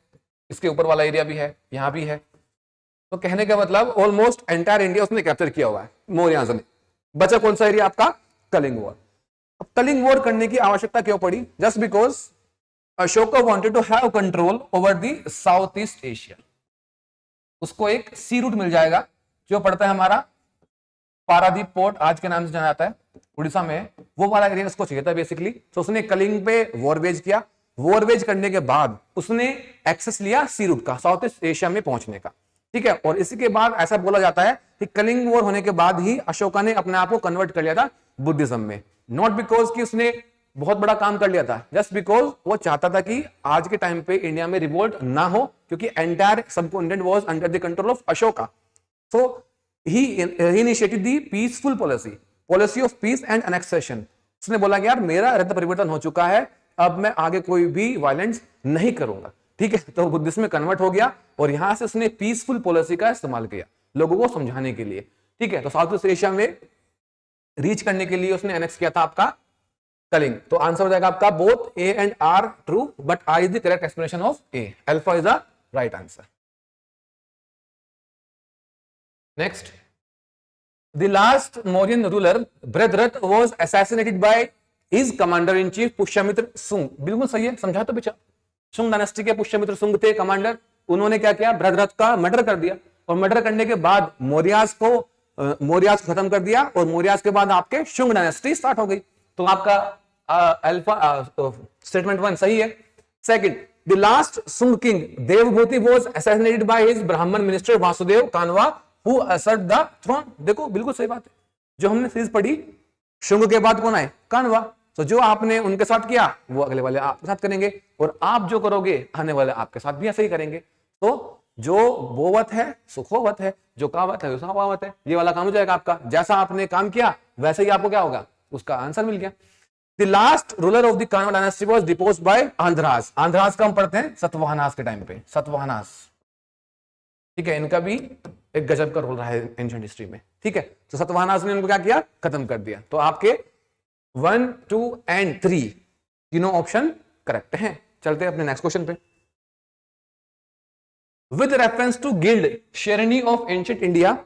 Speaker 1: इसके ऊपर वाला एरिया भी है, यहां भी है। तो कहने का मतलब ऑलमोस्ट एंटायर इंडिया उसने कैप्चर किया हुआ है मौर्यास ने। बचा कौन सा एरिया आपका, कलिंग वॉर। अब कलिंग वॉर करने की आवश्यकता क्यों पड़ी, just because Ashoka wanted to have control over the South East Asia. उसको एक सी रूट मिल जाएगा जो पड़ता है हमारा पारादीप पोर्ट, आज के नाम से जाना जाता है, उड़ीसा में, वो वाला एरिया उसको चाहिए था बेसिकली। तो उसने कलिंग पे वॉरवेज किया, वॉरवेज करने के बाद उसने एक्सेस लिया सी रूट का, साउथ ईस्ट एशिया में पहुंचने का, ठीक है। और इसी के बाद ऐसा बोला जाता है कि कलिंग वॉर होने के बाद ही अशोका ने अपने आप को कन्वर्ट कर लिया था बुद्धिज्म में, नॉट बिकॉज कि उसने बहुत बड़ा काम कर लिया था, जस्ट बिकॉज वो चाहता था कि आज के टाइम पे इंडिया में रिवोल्ट ना हो, क्योंकि entire subcontinent was under the control of Ashoka. So he initiated the peaceful policy of peace and annexation. उसने बोला कि यार मेरा रत्न परिवर्तन हो चुका है, अब मैं आगे कोई भी वायलेंस नहीं करूंगा, ठीक है। तो बुद्धिज्म में कन्वर्ट हो गया और यहां से उसने पीसफुल पॉलिसी का इस्तेमाल किया लोगों को समझाने के लिए, ठीक है। तो साउथ ईस्ट एशिया में रीच करने के लिए उसने एनेक्स किया था आपका कलिंग। तो आंसर हो जाएगा आपका both A and R true, but I is the correct explanation of A, alpha is the right answer. Next, the last Mauryan ruler Brihadratha was assassinated by his commander in chief Pushyamitra Sunga. बिल्कुल सही है, समझा तो बेचा। सुंग डायनेस्टी के पुष्यमित्र सुंग थे कमांडर, उन्होंने क्या किया, बृहद्रथ का मर्डर कर दिया, और मर्डर करने के बाद मौर्यास को खत्म कर दिया, और मौर्यास के बाद आपके शुंग डायनेस्टी स्टार्ट हो गई। तो आपका अल्फा स्टेटमेंट 1 सही है। सेकंड, द लास्ट सुंग king Devabhuti was assassinated by his ब्राह्मण मिनिस्टर वासुदेव कानवा who usurped the throne। देखो बिल्कुल सही बात है, जो हमने सीरीज पढ़ी, शुंग के बाद कौन आए, कानवा। तो जो आपने उनके साथ किया वो अगले वाले आपके साथ करेंगे, और आप जो करोगे आने वाले आपके साथ भी ऐसे ही करेंगे। तो जो बोवत है सुखोवत है, जो कावत है सुखावत है, ये वाला काम हो जाएगा आपका। जैसा आपने काम किया वैसे ही आपको क्या होगा, उसका आंसर मिल गया। The last ruler of the Kanva dynasty was deposed by Andhra's. Andhra's का हम पढ़ते हैं सतवाहनास के टाइम पे, सतवाहनास, ठीक है। इनका भी एक गजब का रोल रहा है एंशिएंट हिस्ट्री में, ठीक है। तो सतवाहनास ने उनको क्या किया, खत्म कर दिया। तो आपके 1, 2 एंड 3 तीनों ऑप्शन करेक्ट हैं। चलते हैं अपने नेक्स्ट क्वेश्चन पे। विद रेफरेंस टू गिल्ड शेरनी of ancient India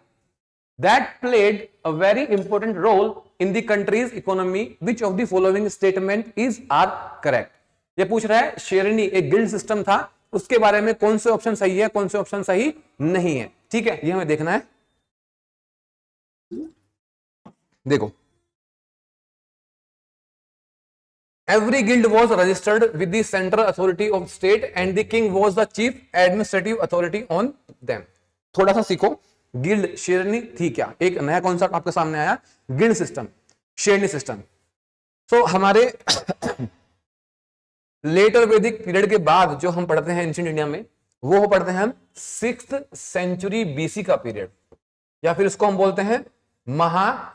Speaker 1: that played a very important role in the country's economy, which of the following statement is are correct। ये पूछ रहा है शेरनी एक गिल्ड सिस्टम था, उसके बारे में कौन से ऑप्शन सही है, कौन से ऑप्शन सही नहीं है, ठीक है। ये हमें देखना है। देखो, every guild was registered with the central authority of state and the king was the chief administrative authority on them। थोड़ा सा सीखो, गिल्ड शेरनी थी क्या, एक नया कॉन्सेप्ट आपके सामने आया, गिल्ड सिस्टम, शेरनी सिस्टम। सो हमारे लेटर वैदिक पीरियड के बाद जो हम पढ़ते हैं एंशिएंट इंडिया में, वो पढ़ते हैं हम 6th सेंचुरी बीसी का पीरियड, या फिर इसको हम बोलते हैं महाजनपदास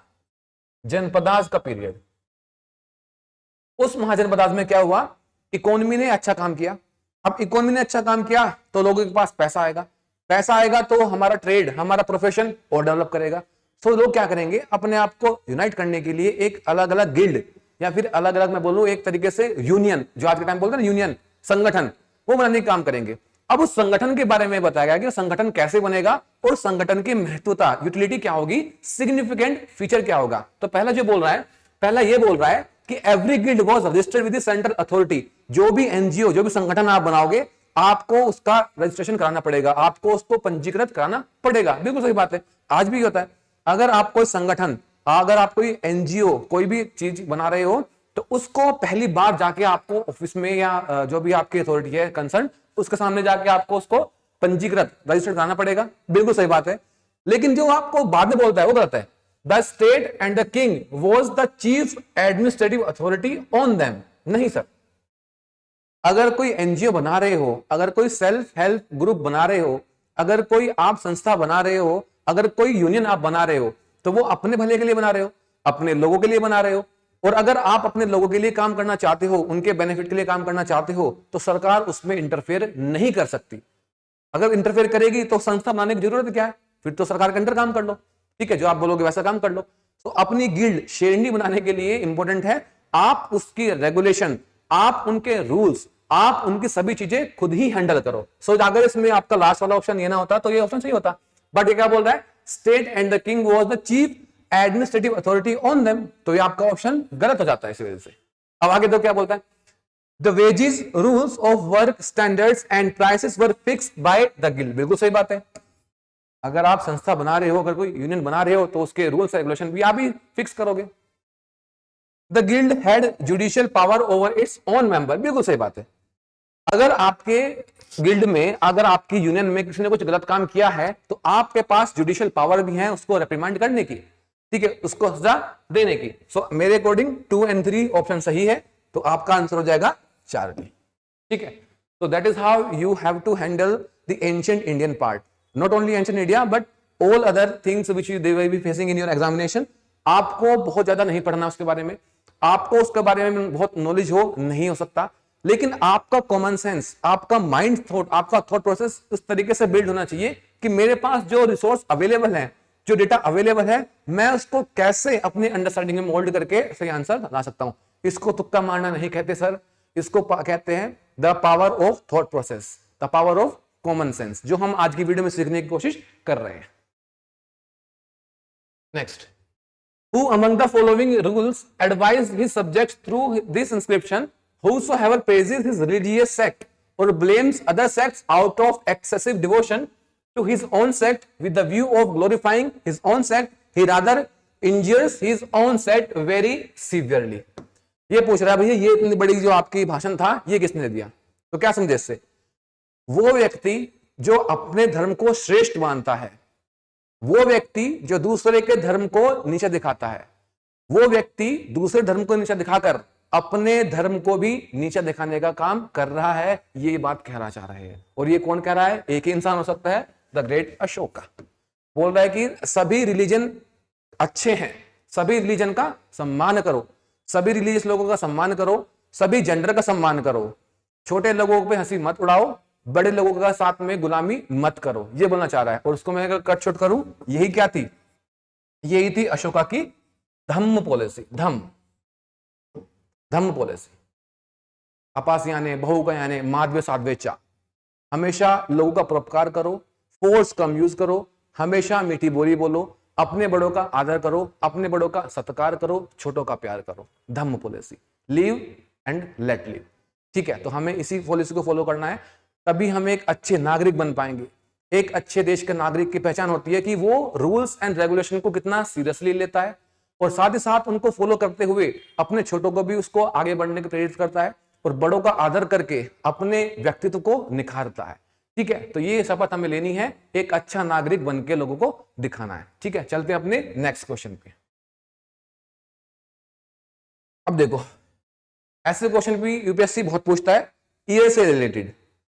Speaker 1: का पीरियड। उस महाजनपदास में क्या हुआ, इकोनॉमी ने अच्छा काम किया। अब इकोनॉमी ने अच्छा काम किया तो लोगों के पास पैसा आएगा, पैसा आएगा तो हमारा ट्रेड, हमारा प्रोफेशन और डेवलप करेगा। तो लोग क्या करेंगे, अपने आप को यूनाइट करने के लिए एक अलग अलग गिल्ड, या फिर अलग अलग मैं बोलूं एक तरीके से यूनियन, जो आज के टाइम बोलते हैं ना यूनियन, संगठन, वो बनाने का काम करेंगे। अब उस संगठन के बारे में बताया गया कि संगठन कैसे बनेगा और संगठन की महत्वता, यूटिलिटी क्या होगी, सिग्निफिकेंट फीचर क्या होगा। तो पहला जो बोल रहा है, पहला ये बोल रहा है कि every guild was registered with the central authority. जो भी एनजीओ, जो भी संगठन आप बनाओगे, आपको उसका रजिस्ट्रेशन कराना पड़ेगा, आपको उसको पंजीकृत कराना पड़ेगा। बिल्कुल सही बात है, आज भी होता है। अगर आप कोई संगठन, अगर आप कोई एनजीओ, कोई भी चीज बना रहे हो, तो उसको पहली बार जाके आपको ऑफिस में या जो भी आपकी अथॉरिटी है कंसर्न, उसके सामने जाके आपको उसको पंजीकृत रजिस्टर कराना पड़ेगा। बिल्कुल सही बात है। लेकिन जो आपको बाद में बोलता है वो गलत है। The state and the king was the chief administrative authority on them. नहीं सर, अगर कोई एनजीओ बना रहे हो, अगर कोई सेल्फ हेल्प ग्रुप बना रहे हो, अगर कोई आप संस्था बना रहे हो, अगर कोई यूनियन आप बना रहे हो, तो वो अपने भले के लिए बना रहे हो, अपने लोगों के लिए बना रहे हो। और अगर आप अपने लोगों के लिए काम करना चाहते हो, उनके बेनिफिट के लिए काम करना चाहते हो, तो सरकार उसमें इंटरफेयर नहीं कर सकती। अगर इंटरफेयर करेगी तो संस्था बनाने की जरूरत क्या है, फिर तो सरकार के अंडर काम कर लो, ठीक है, जो आप बोलोगे वैसा काम कर लो। तो अपनी गिल्ड शेरनी बनाने के लिए इंपॉर्टेंट है आप उसकी रेगुलेशन, आप उनके रूल्स, आप उनकी सभी चीजें खुद ही हैंडल करो। सो अगर इसमें आपका लास्ट वाला ऑप्शन ये ना होता तो ये ऑप्शन सही होता, बट ये क्या बोल रहा है, state and the king was the chief administrative authority on them, तो ये आपका ऑप्शन गलत हो जाता है इस वजह से। अब आगे तो क्या बोलता है, the wages rules of work standards and prices were fixed by the guild. बिल्कुल सही बात है, अगर आप संस्था बना रहे हो, अगर कोई यूनियन बना रहे हो, तो उसके रूल्स रेगुलेशन भी आप ही फिक्स करोगे। The guild had judicial power over its own member, बिल्कुल सही बात है। अगर आपके गिल्ड में, अगर आपकी यूनियन में किसी ने कुछ गलत काम किया है, तो आपके पास जुडिशियल पावर भी है उसको रिप्रिमांड करने की, ठीक है, उसको सजा देने की। सो मेरे अकॉर्डिंग 2 और 3 ऑप्शन सही है, तो आपका आंसर हो जाएगा 4D, ठीक है। So that is how you have to handle the ancient Indian part. Not only ancient India, but all other things which they will be facing in your examination. आपको बहुत ज्यादा नहीं पढ़ना उसके बारे में, आपको उसके बारे में बहुत नॉलेज हो नहीं हो सकता, लेकिन आपका कॉमन सेंस, आपका माइंड थॉट, आपका थॉट प्रोसेस उस तरीके से बिल्ड होना चाहिए कि मेरे पास जो रिसोर्स अवेलेबल है, जो डेटा अवेलेबल है, मैं उसको कैसे अपने अंडरस्टैंडिंग में मोल्ड करके सही आंसर ला सकता हूं। इसको तुक्का मारना नहीं कहते सर, इसको कहते हैं the power of thought process, the power of common sense, जो हम आज की वीडियो में सीखने की कोशिश कर रहे हैं। Next, who among the following rules advise his subjects through this inscription, whosoever praises his religious sect or blames other sects out of excessive devotion to his own sect with the view of glorifying his own sect, he rather injures his own sect very severely. ये पूछ रहा है भैया, ये इतनी बड़ी जो आपकी भाषण था, ये किसने दिया? तो क्या समझे इससे? वो व्यक्ति जो अपने धर्म को श्रेष्ठ मानता है, वो व्यक्ति जो दूसरे के धर्म को नीचे दिखाता है, वो व्यक्ति दूसरे धर्म को नीचे दिखाकर अपने धर्म को भी नीचे दिखाने का काम कर रहा है, ये बात कहना चाह रहे हैं। और ये कौन कह रहा है? एक ही इंसान हो सकता है, द ग्रेट अशोका। बोल रहा है कि सभी रिलीजन अच्छे हैं, सभी रिलीजन का सम्मान करो, सभी रिलीजियस लोगों का सम्मान करो, सभी जेंडर का सम्मान करो, छोटे लोगों पे हंसी मत उड़ाओ, बड़े लोगों का साथ में गुलामी मत करो, ये बोलना चाह रहा है। और उसको मैं अगर कट छोट करूं, यही क्या थी? यही थी अशोका की धम्म पॉलिसी, धम्म पॉलिसी। अपासियाने, बहुगयाने, माधवे साधवे चा, हमेशा लोगों का परोपकार करो, फोर्स कम यूज करो, हमेशा मीठी बोली बोलो, अपने बड़ों का आदर करो, अपने बड़ों का सत्कार करो, छोटों का प्यार करो। Dhamma policy, live and let live, ठीक है। तो हमें इसी पॉलिसी को फॉलो करना है, तभी हम एक अच्छे नागरिक बन पाएंगे। एक अच्छे देश के नागरिक की पहचान होती है कि वो रूल्स एंड रेगुलेशन को कितना सीरियसली लेता है, और साथ ही साथ उनको फॉलो करते हुए अपने छोटों को भी उसको आगे बढ़ने के प्रेरित करता है, और बड़ों का आदर करके अपने व्यक्तित्व को निखारता है, ठीक है। तो ये शपथ हमें लेनी है, एक अच्छा नागरिक बन के लोगों को दिखाना है, ठीक है। चलते हैं अपने नेक्स्ट क्वेश्चन पे। अब देखो, ऐसे क्वेश्चन भी यूपीएससी बहुत पूछता है ईयर से रिलेटेड,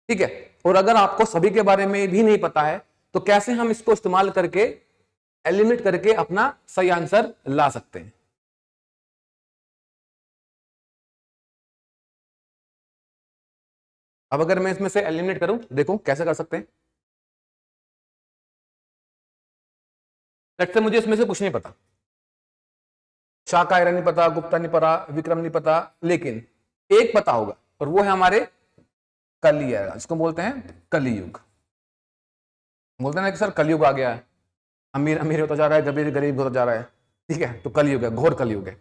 Speaker 1: ठीक है। और अगर आपको सभी के बारे में भी नहीं पता है, तो कैसे हम इसको इस्तेमाल करके एलिमिनेट करके अपना सही आंसर ला सकते हैं। अब अगर मैं इसमें से एलिमिनेट करूं, देखो कैसे कर सकते हैं। लेट्स से मुझे इसमें से कुछ नहीं पता, शाका नहीं पता, गुप्ता नहीं पता, विक्रम नहीं पता, लेकिन एक पता होगा, और वो है हमारे कली है, जिसको बोलते हैं कलियुग। बोलते हैं ना कि सर कलयुग आ गया है, अमीर अमीर होता जा रहा है, गरीब गरीब होता जा रहा है, ठीक है। तो कलयुग है, घोर कलयुग है,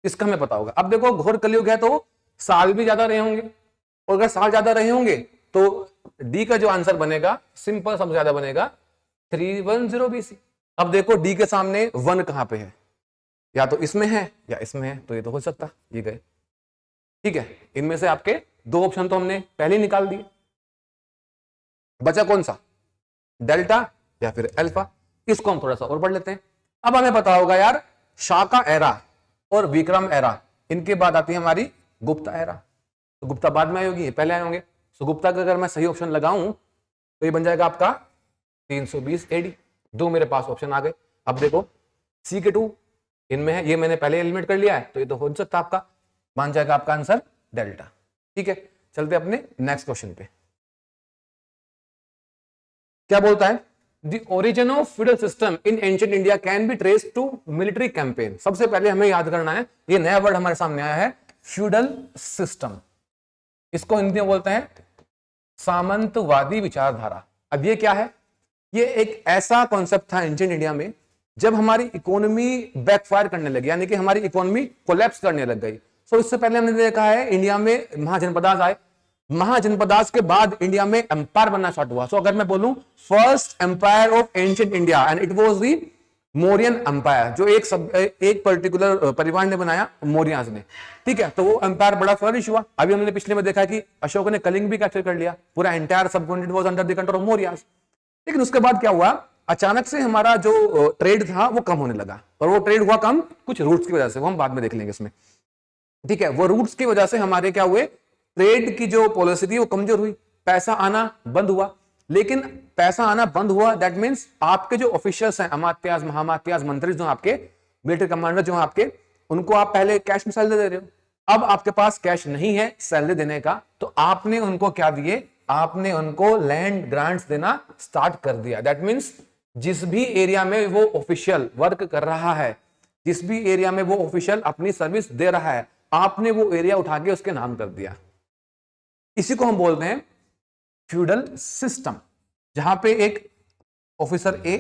Speaker 1: इसका हमें पता होगा। अब देखो, घोर कलयुग है तो साल भी ज्यादा रहे होंगे, और अगर साल ज्यादा रहे होंगे तो डी का जो आंसर बनेगा, सिंपल सबसे ज्यादा बनेगा 310 BC। अब देखो डी के सामने 1 कहां पे है, या तो इसमें है या इसमें है, तो ये तो हो सकता, ये गए, ठीक है। इनमें से आपके 2 ऑप्शन तो हमने पहले ही निकाल दिए, बचा कौन सा? डेल्टा या फिर अल्फा। इसको हम थोड़ा सा और पढ़ लेते हैं। अब हमें पता होगा यार, शाका एरा और विक्रम एरा, इनके बाद आती है हमारी गुप्ता एरा। तो गुप्ता बाद में आई होगी, पहले आए होंगे। तो गुप्ता का अगर मैं सही ऑप्शन लगाऊं तो ये बन जाएगा आपका 320 AD। 2 मेरे पास ऑप्शन आ गए। अब देखो सी के 2 इनमें है, ये मैंने पहले एलिमिनेट कर लिया है, तो ये तो हो सकता आपका, मान जाएगा आपका आंसर डेल्टा, ठीक है। चलते अपने नेक्स्ट क्वेश्चन पे। क्या बोलता है? The origin of feudal system in ancient India can be traced to military campaign। सबसे पहले हमें याद करना है, ये नया वर्ड हमारे सामने आया है, फ्यूडल सिस्टम। इसको हिंदी में बोलते हैं सामंतवादी विचारधारा। अब ये क्या है? ये एक ऐसा कॉन्सेप्ट था एंशिएंट इंडिया में, जब हमारी इकोनॉमी बैकफायर करने लगी, यानी कि हमारी इकोनॉमी कोलैप्स करने लग गई। सो इससे पहले हमने देखा है इंडिया में महाजनपदास आए, महाजनपदास के बाद इंडिया में एम्पायर बनना स्टार्ट हुआ। सो अगर मैं बोलूं first empire of ancient India and it was the Mauryan empire, जो एक पर्टिकुलर परिवार ने बनाया, मौर्याज ने, ठीक है। तो वो एम्पायर बड़ा फ्लरिश हुआ। अभी हमने पिछले में देखा कि अशोक ने कलिंग भी कैप्चर कर लिया, पूरा entire subcontinent was under the control of Mauryas. लेकिन उसके बाद क्या हुआ, अचानक से हमारा जो ट्रेड था वो कम होने लगा, और वो ट्रेड हुआ कम कुछ रूट्स की वजह से, वो हम बाद में देख लेंगे इसमें, ठीक है। वो रूट्स की वजह से हमारे क्या हुए, ट्रेड की जो पॉलिसी थी वो कमजोर हुई, पैसा आना बंद हुआ। लेकिन पैसा आना बंद हुआ, दैट मींस आपके जो ऑफिशियल्स हैं, अमात्याज, महामात्याज, मंत्री जो आपके, मिलिट्री कमांडर जो आपके, उनको आप पहले कैश में सैलरी दे रहे हो। अब आपके पास कैश नहीं है सैलरी देने का, तो आपने उनको क्या दिए, आपने उनको लैंड ग्रांट्स देना स्टार्ट कर दिया। दैट मींस जिस भी एरिया में वो ऑफिशियल वर्क कर रहा है, जिस भी एरिया में वो ऑफिशियल अपनी सर्विस दे रहा है, आपने वो एरिया उठा के उसके नाम कर दिया। इसी को हम बोलते हैं फ्यूडल सिस्टम, जहां पे एक ऑफिसर ए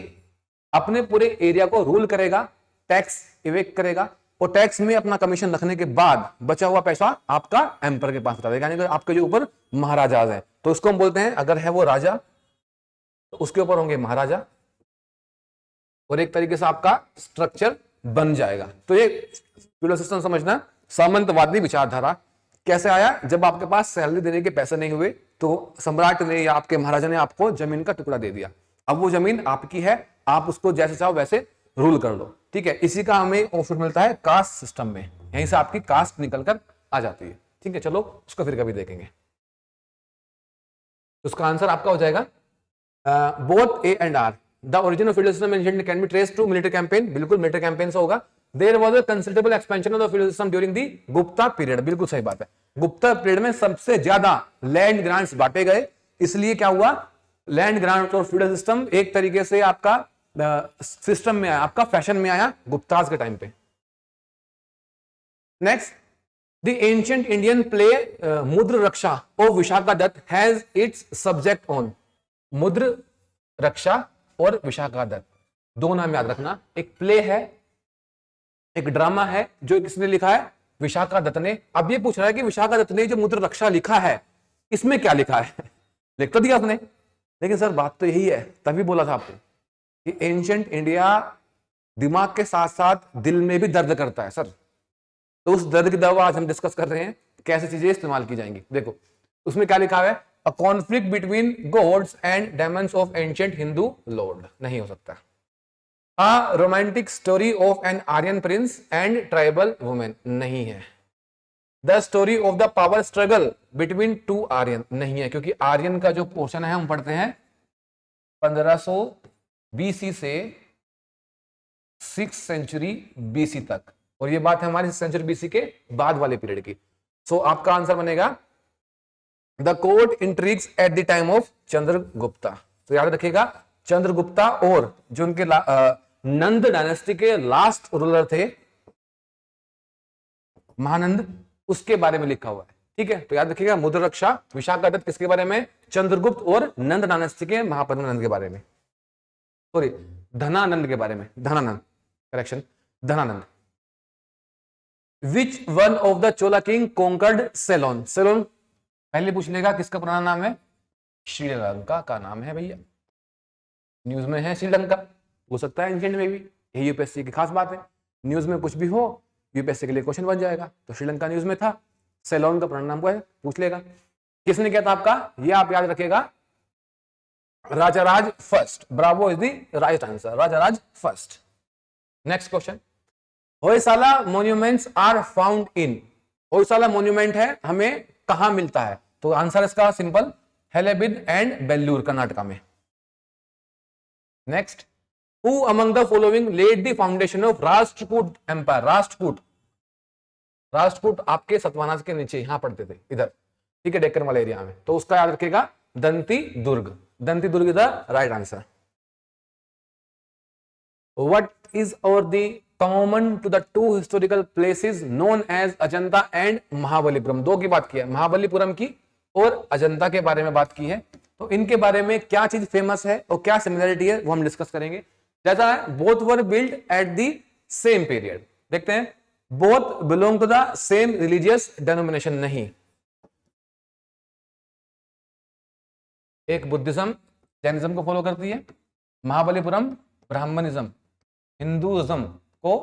Speaker 1: अपने पूरे एरिया को रूल करेगा, टैक्स इवेक्ट करेगा, और टैक्स में अपना कमीशन रखने के बाद बचा हुआ पैसा आपका एम्पर के पास बता देगा, यानी कि आपके जो ऊपर महाराजा है, तो उसको हम बोलते हैं, अगर है वो राजा तो उसके ऊपर होंगे महाराजा, और एक तरीके से आपका स्ट्रक्चर बन जाएगा। तो ये फ्यूडल सिस्टम समझना, सामंतवादी विचारधारा कैसे आया, जब आपके पास सैलरी देने के पैसे नहीं हुए तो सम्राट ने या आपके महाराजा ने आपको जमीन का टुकड़ा दे दिया। अब वो जमीन आपकी है, आप उसको जैसे चाहो वैसे रूल कर लो, ठीक है। इसी का हमें ऑप्शन मिलता है कास्ट सिस्टम में, यहीं से आपकी कास्ट निकल कर आ जाती है, ठीक है। चलो उसको फिर कभी देखेंगे। उसका आंसर आपका हो जाएगा both A and R. The origin of feudal system ancient can be traced to military campaign, बिल्कुल मिलिट्री कैंपेन से होगा। There was a considerable expansion of the feudal system during the Gupta period, बिल्कुल सही बात है। गुप्ता पीरियड में सबसे ज्यादा लैंड ग्रांट्स बांटे गए, इसलिए क्या हुआ, लैंड ग्रांट्स और फ्यूडल सिस्टम एक तरीके से आपका सिस्टम में आया, आपका फैशन में आया गुप्ताज के टाइम पे। Next, the ancient Indian play Mudrarakshasa of Vishakhadatta has its subject on. Mudrarakshasa और विशाखादत्त दो नाम याद रखना, एक प्ले है, एक ड्रामा है, जो किसने लिखा है, विशाखादत्त ने। अब ये पूछ रहा है कि विशाखादत्त ने जो मुद्र रक्षा लिखा है, इसमें क्या लिखा है लिख तो दिया आपने, लेकिन सर बात तो यही है, तभी बोला था आपको कि एंशिएंट इंडिया दिमाग के साथ साथ दिल में भी दर्द करता है सर। तो उस दर्द की दवा आज हम डिस्कस कर रहे हैं, कैसे चीजें इस्तेमाल की जाएंगी। देखो उसमें क्या लिखा है, a conflict between gods and Demons of ancient Hindu Lord, नहीं हो सकता। A romantic story of an Aryan prince and tribal women, नहीं है। The story of the power struggle between two Aryan, नहीं है, क्योंकि आर्यन का जो पोर्शन है हम पढ़ते हैं 1500 BC से 6th सेंचुरी BC तक, और ये बात है हमारी 6th सेंचुरी BC के बाद वाले पीरियड की। सो आपका आंसर बनेगा the court intrigues at the time of Chandragupta. तो याद रखिएगा, चंद्रगुप्ता और जो उनके नंद डायनेस्टी के लास्ट रूलर थे महानंद, उसके बारे में लिखा हुआ है, ठीक है। तो याद रखिएगा, मुद्र रक्षा विशाखादत्त किसके बारे में, चंद्रगुप्त और नंद डायनेस्टी के महापद्मनंद के बारे में, सॉरी धनानंद के बारे में, Dhanananda, correction, Dhanananda. Which one of the Chola king conquered Ceylon. Ceylon पहले पूछ लेगा किसका पुराना नाम है, श्रीलंका का नाम है भैया, न्यूज में है श्रीलंका, हो सकता है एंशिएंट में भी, यही यूपीएससी की खास बात है, न्यूज में कुछ भी हो यूपीएससी के लिए क्वेश्चन बन जाएगा। तो श्रीलंका न्यूज में था, सेलोन का पुराना नाम क्या है पूछ लेगा। किसने किया था आपका, ये आप याद रखेगा, Rajaraja first, bravo is the right answer, Rajaraja first. Next question, Hoysala monuments are found in. Hoysala monument है, हमें कहां मिलता है, तो आंसर इसका सिंपल, हेलेबिद एंड बेल्लूर, कर्नाटका में। Next, Who among the following laid the foundation of Rashtrakuta empire. Rashtrakuta आपके सतवाहनास के नीचे यहां पड़ते थे इधर, ठीक है, डेक्कन वाले एरिया में, तो उसका याद रखेगा Dantidurga, Dantidurga is the right answer. What is or the common to the two historical places known as Ajanta and Mahabalipuram. दो की बात की है, महाबलीपुरम की और अजंता के बारे में बात की है, तो इनके बारे में क्या चीज फेमस है और क्या सिमिलरिटी है वो हम डिस्कस करेंगे। जैसा है, both were build at the same period, देखते हैं, both belong to the same religious denomination, नहीं, एक बुद्धिज्म जैनिज्म को फॉलो करती है, महाबलीपुरम ब्राह्मणिज्म हिंदुइज्म को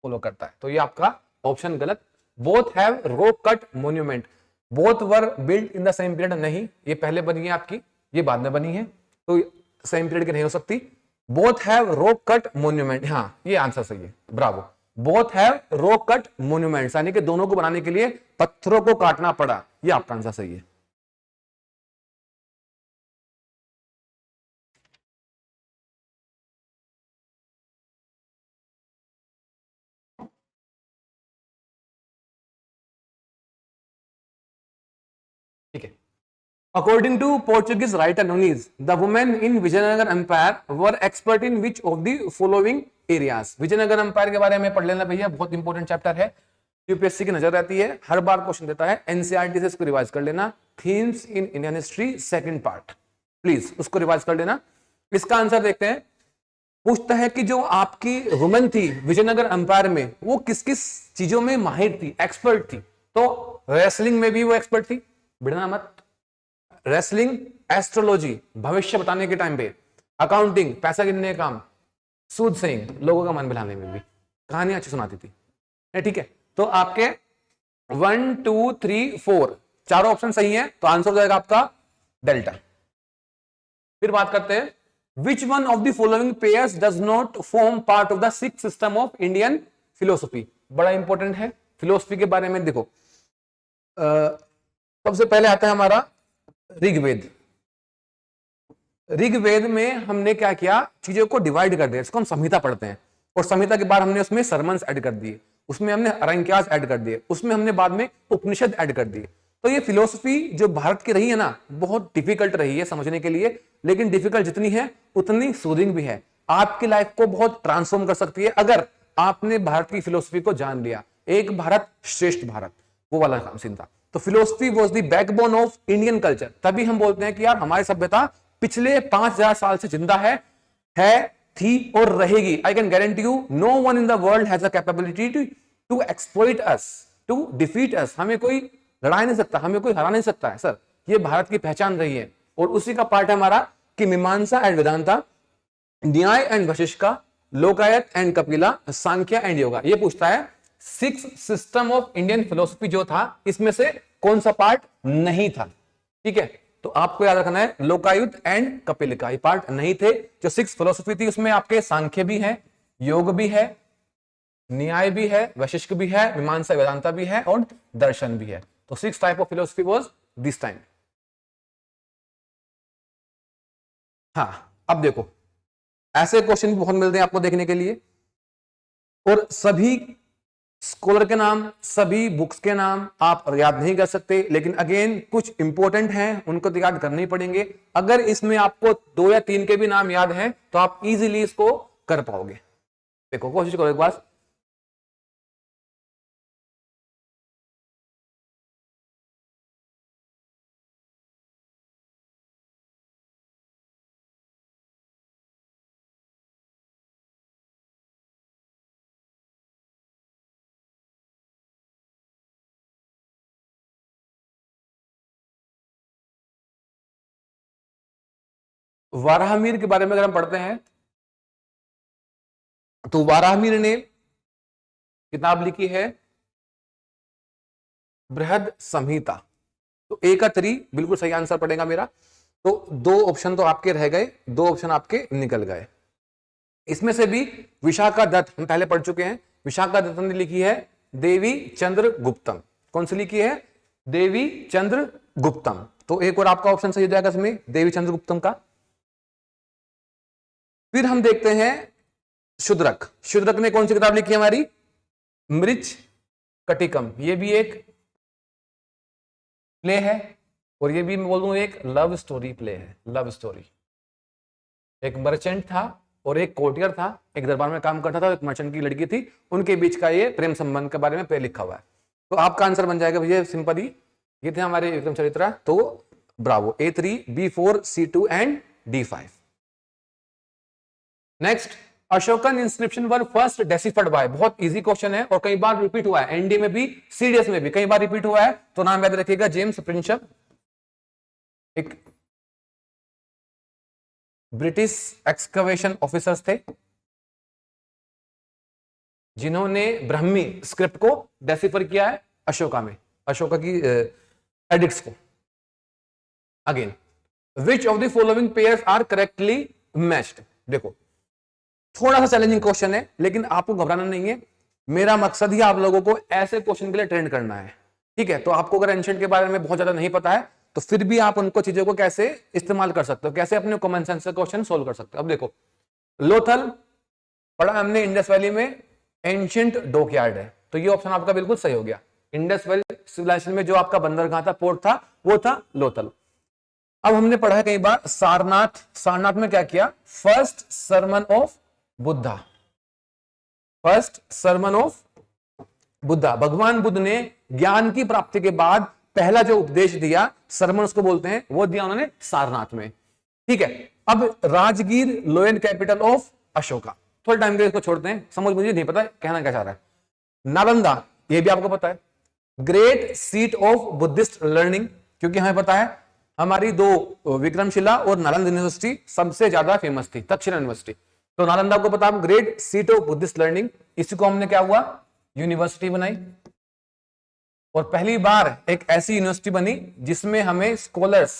Speaker 1: फॉलो करता है। तो ये आपका ऑप्शन गलत। Both have rock cut monument, both were built in the same period, नहीं, ये पहले बनी है आपकी, ये बाद में बनी है, तो सेम पीरियड की नहीं हो सकती। Both have rock cut monument, हाँ ये आंसर सही है, Bravo. Both have rock cut monuments, यानी कि दोनों को बनाने के लिए पत्थरों को काटना पड़ा, ये आपका आंसर सही है। ठीक है। According to Portuguese writer Nunes, the women in Vijayanagar Empire were expert in which of the following areas? Vijayanagara empire के बारे में पढ़ लेना भैया, बहुत इंपॉर्टेंट चैप्टर है, यूपीएससी की नजर रहती है, हर बार क्वेश्चन देता है, एनसीईआरटी से इसको रिवाइज कर लेना। Themes in Indian history second part, please उसको रिवाइज कर लेना। इसका आंसर देखते हैं। पूछता है कि जो आपकी वुमेन थी विजयनगर एम्पायर में, वो किस किस चीजों में माहिर थी, एक्सपर्ट थी। तो रेसलिंग में भी वो एक्सपर्ट थी, बिड़ना मत, रेसलिंग, एस्ट्रोलॉजी भविष्य बताने के टाइम पे, अकाउंटिंग पैसा गिनने का काम, सूद सेइंग लोगों का मन बहलाने में भी, कहानियां अच्छी सुनाती थी। ठीक है, तो आपके 1 2 3 4 चारों ऑप्शन सही है, तो आंसर हो जाएगा आपका डेल्टा। फिर बात करते हैं, विच one of the following pairs does not form part of the six system of Indian philosophy. बड़ा इंपॉर्टेंट है फिलोसफी के बारे में। देखो सबसे पहले आता है हमारा ऋग्वेद। ऋग्वेद में हमने क्या किया, चीजों को डिवाइड कर दिया, इसको हम संहिता पढ़ते हैं, और संहिता के बाद हमने उसमें सरमन्स ऐड कर दिए, उसमें हमने अरंक्यास ऐड कर दिए, उसमें हमने बाद में उपनिषद ऐड कर दिए। तो ये फिलोसफी जो भारत की रही है ना, बहुत डिफिकल्ट रही है समझने के लिए, लेकिन डिफिकल्ट जितनी है उतनी सूदिंग भी है, आपकी लाइफ को बहुत ट्रांसफॉर्म कर सकती है अगर आपने भारत की फिलोसफी को जान लिया। एक भारत श्रेष्ठ भारत, वो वाला काम सीन था। तो philosophy was the backbone of Indian culture. तभी हम बोलते हैं कि यार हमारी सभ्यता पिछले 5000 साल से जिंदा है, थी और रहेगी। I can guarantee you no one in the world has a capability to exploit us, to defeat us. हमें कोई लड़ा नहीं सकता, हमें कोई हरा नहीं सकता है सर, ये भारत की पहचान रही है। और उसी का पार्ट है हमारा कि मीमांसा एंड वेदांता, न्याय एंड वशिष्ठ का, लोकायत एंड कपिला, सांख्य एंड योगा। ये पूछता है six system of Indian philosophy जो था, इसमें से कौन सा पार्ट नहीं था। ठीक है, तो आपको याद रखना है लोकायुक्त एंड कपिल का, ये पार्ट नहीं थे। जो सिक्स फिलोसफी थी उसमें आपके सांख्य भी है, योग भी है, न्याय भी है, वशिष्ठ भी है, मीमांसा वेदांता भी है और दर्शन भी है। तो six type of philosophy was this time. हाँ, अब देखो ऐसे क्वेश्चन भी बहुत मिलते हैं आपको देखने के लिए, और सभी स्कॉलर के नाम, सभी बुक्स के नाम आप याद नहीं कर सकते, लेकिन अगेन कुछ इंपॉर्टेंट हैं, उनको तो याद करने ही पड़ेंगे। अगर इसमें आपको 2 या 3 के भी नाम याद हैं तो आप इजीली इसको कर पाओगे। देखो कोशिश करो एक बार। वाराहमीर के बारे में अगर हम पढ़ते हैं तो वाराहमीर ने किताब लिखी है बृहद संहिता। तो ए का 3 बिल्कुल सही आंसर पड़ेगा मेरा। तो 2 ऑप्शन तो आपके रह गए, 2 ऑप्शन आपके निकल गए। इसमें से भी विशाखा दत्त हम पहले पढ़ चुके हैं। विशाखा दत्त ने लिखी है देवी चंद्र गुप्तम। कौन सी लिखी है? देवी चंद्र गुप्तम। तो एक और आपका ऑप्शन सही हो जाएगा इसमें, देवी चंद्र गुप्तम का। फिर हम देखते हैं शूद्रक। शूद्रक ने कौन सी किताब लिखी है हमारी? मृच कटिकम। ये भी एक प्ले है, और ये भी मैं बोल दूं एक लव स्टोरी प्ले है। लव स्टोरी, एक मर्चेंट था और एक कोर्टियर था, एक दरबार में काम करता था, एक मर्चेंट की लड़की थी, उनके बीच का ये प्रेम संबंध के बारे में प्ले लिखा हुआ है। तो आपका आंसर बन जाएगा भैया सिंपल ही, ये थे हमारे विक्रम चरित्र। तो bravo, A3, B4, C2 and D5। Next, Ashokan inscription were first deciphered by. बहुत इजी क्वेश्चन है और कई बार रिपीट हुआ है, एनडी में भी सीडीएस में भी कई बार रिपीट हुआ है। तो नाम याद रखिएगा, जेम्स प्रिंशप। एक ब्रिटिश एक्सकवेशन ऑफिसर्स थे जिन्होंने ब्राह्मी स्क्रिप्ट को डेसिफर किया है अशोका में, अशोका की एडिक्ट्स को। Again, which of the following pairs are correctly matched. देखो थोड़ा सा चैलेंजिंग क्वेश्चन है, लेकिन आपको घबराना नहीं है। मेरा मकसद ही आप लोगों को ऐसे क्वेश्चन के लिए ट्रेन करना है, ठीक है। तो आपको अगर एंशिएंट के बारे में बहुत ज्यादा नहीं पता है तो फिर भी आप उनको चीजों को कैसे इस्तेमाल कर सकते हो, कैसे अपने कॉमन सेंस से क्वेश्चन सोल्व कर सकते हो। अब देखो, लोथल पढ़ा हमने इंडस वैली में एंशिएंट डॉकयार्ड है, तो ये ऑप्शन आपका बिल्कुल सही हो गया। इंडस वैली सिविलाइजेशन में जो आपका बंदरगाह था, पोर्ट था, वो था लोथल। अब हमने पढ़ा है कई बार सारनाथ। सारनाथ में क्या किया? First sermon of Buddha, first sermon of Buddha. भगवान बुद्ध ने ज्ञान की प्राप्ति के बाद पहला जो उपदेश दिया, सरमन उसको बोलते हैं, वो दिया उन्होंने सारनाथ में, ठीक है। अब राजगीर लोएन कैपिटल ऑफ अशोका। थोड़ा टाइम के इसको छोड़ते हैं, समझ मुझे नहीं पता कहना क्या चाह रहा है। नालंदा, ये भी आपको पता है, great seat of Buddhist learning, क्योंकि हमें पता है हमारी दो विक्रमशिला और नालंदा यूनिवर्सिटी सबसे ज्यादा फेमस थी, तक्षशिला यूनिवर्सिटी। तो नालंदा को पता, great seat of Buddhist learning, इसी को हमने क्या हुआ, यूनिवर्सिटी बनाई। और पहली बार एक ऐसी यूनिवर्सिटी बनी जिसमें हमें स्कॉलर्स,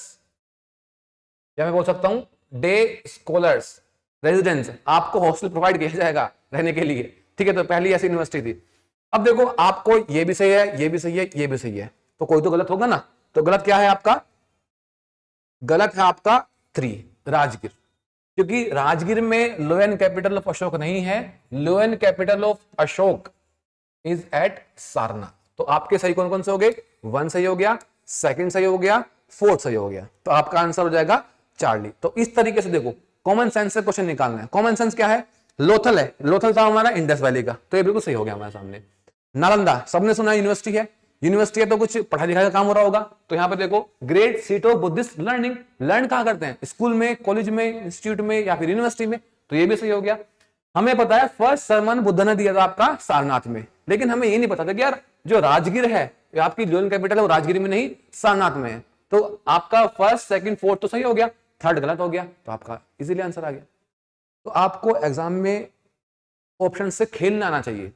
Speaker 1: या मैं बोल सकता हूं डे स्कॉलर्स रेजिडेंस, आपको हॉस्टल प्रोवाइड किया जाएगा रहने के लिए, ठीक है। तो पहली ऐसी यूनिवर्सिटी थी। अब देखो, आपको ये भी सही है, ये भी सही है, ये भी सही है, तो कोई तो गलत होगा ना। तो गलत क्या है आपका? गलत है आपका 3, राजगीर, क्योंकि राजगीर में लोएन कैपिटल ऑफ अशोक नहीं है। Lion capital of Ashoka is at Sarnath. तो आपके सही कौन कौन से हो गए? 1 सही हो गया, 2 सही हो गया, 4 सही हो गया, तो आपका आंसर हो जाएगा चार्ली। तो इस तरीके से देखो, कॉमन सेंस से क्वेश्चन निकालना है। कॉमन सेंस क्या है? लोथल है, लोथल था हमारा इंडस वैली का, तो ये बिल्कुल सही हो गया हमारे सामने। नालंदा, सबने सुना यूनिवर्सिटी है, यूनिवर्सिटी है तो कुछ पढ़ाई लिखाई का काम हो रहा होगा। तो यहाँ पर देखो, great seat of Buddhist learning, learn कहां करते हैं? स्कूल में, कॉलेज में, इंस्टीट्यूट में या फिर यूनिवर्सिटी में, तो ये भी सही हो गया। हमें पता है फर्स्ट सरमन बुद्ध ने दिया था आपका सारनाथ में, लेकिन हमें ये नहीं पता था कि यार जो राजगीर है, आपकी लोएन कैपिटल है, वो राजगीर में नहीं सारनाथ में है। तो आपका 1st, 2nd, 4th तो सही हो गया, 3rd गलत हो गया, तो आपका इजीली आंसर आ गया। तो आपको एग्जाम में ऑप्शन से खेलना आना चाहिए,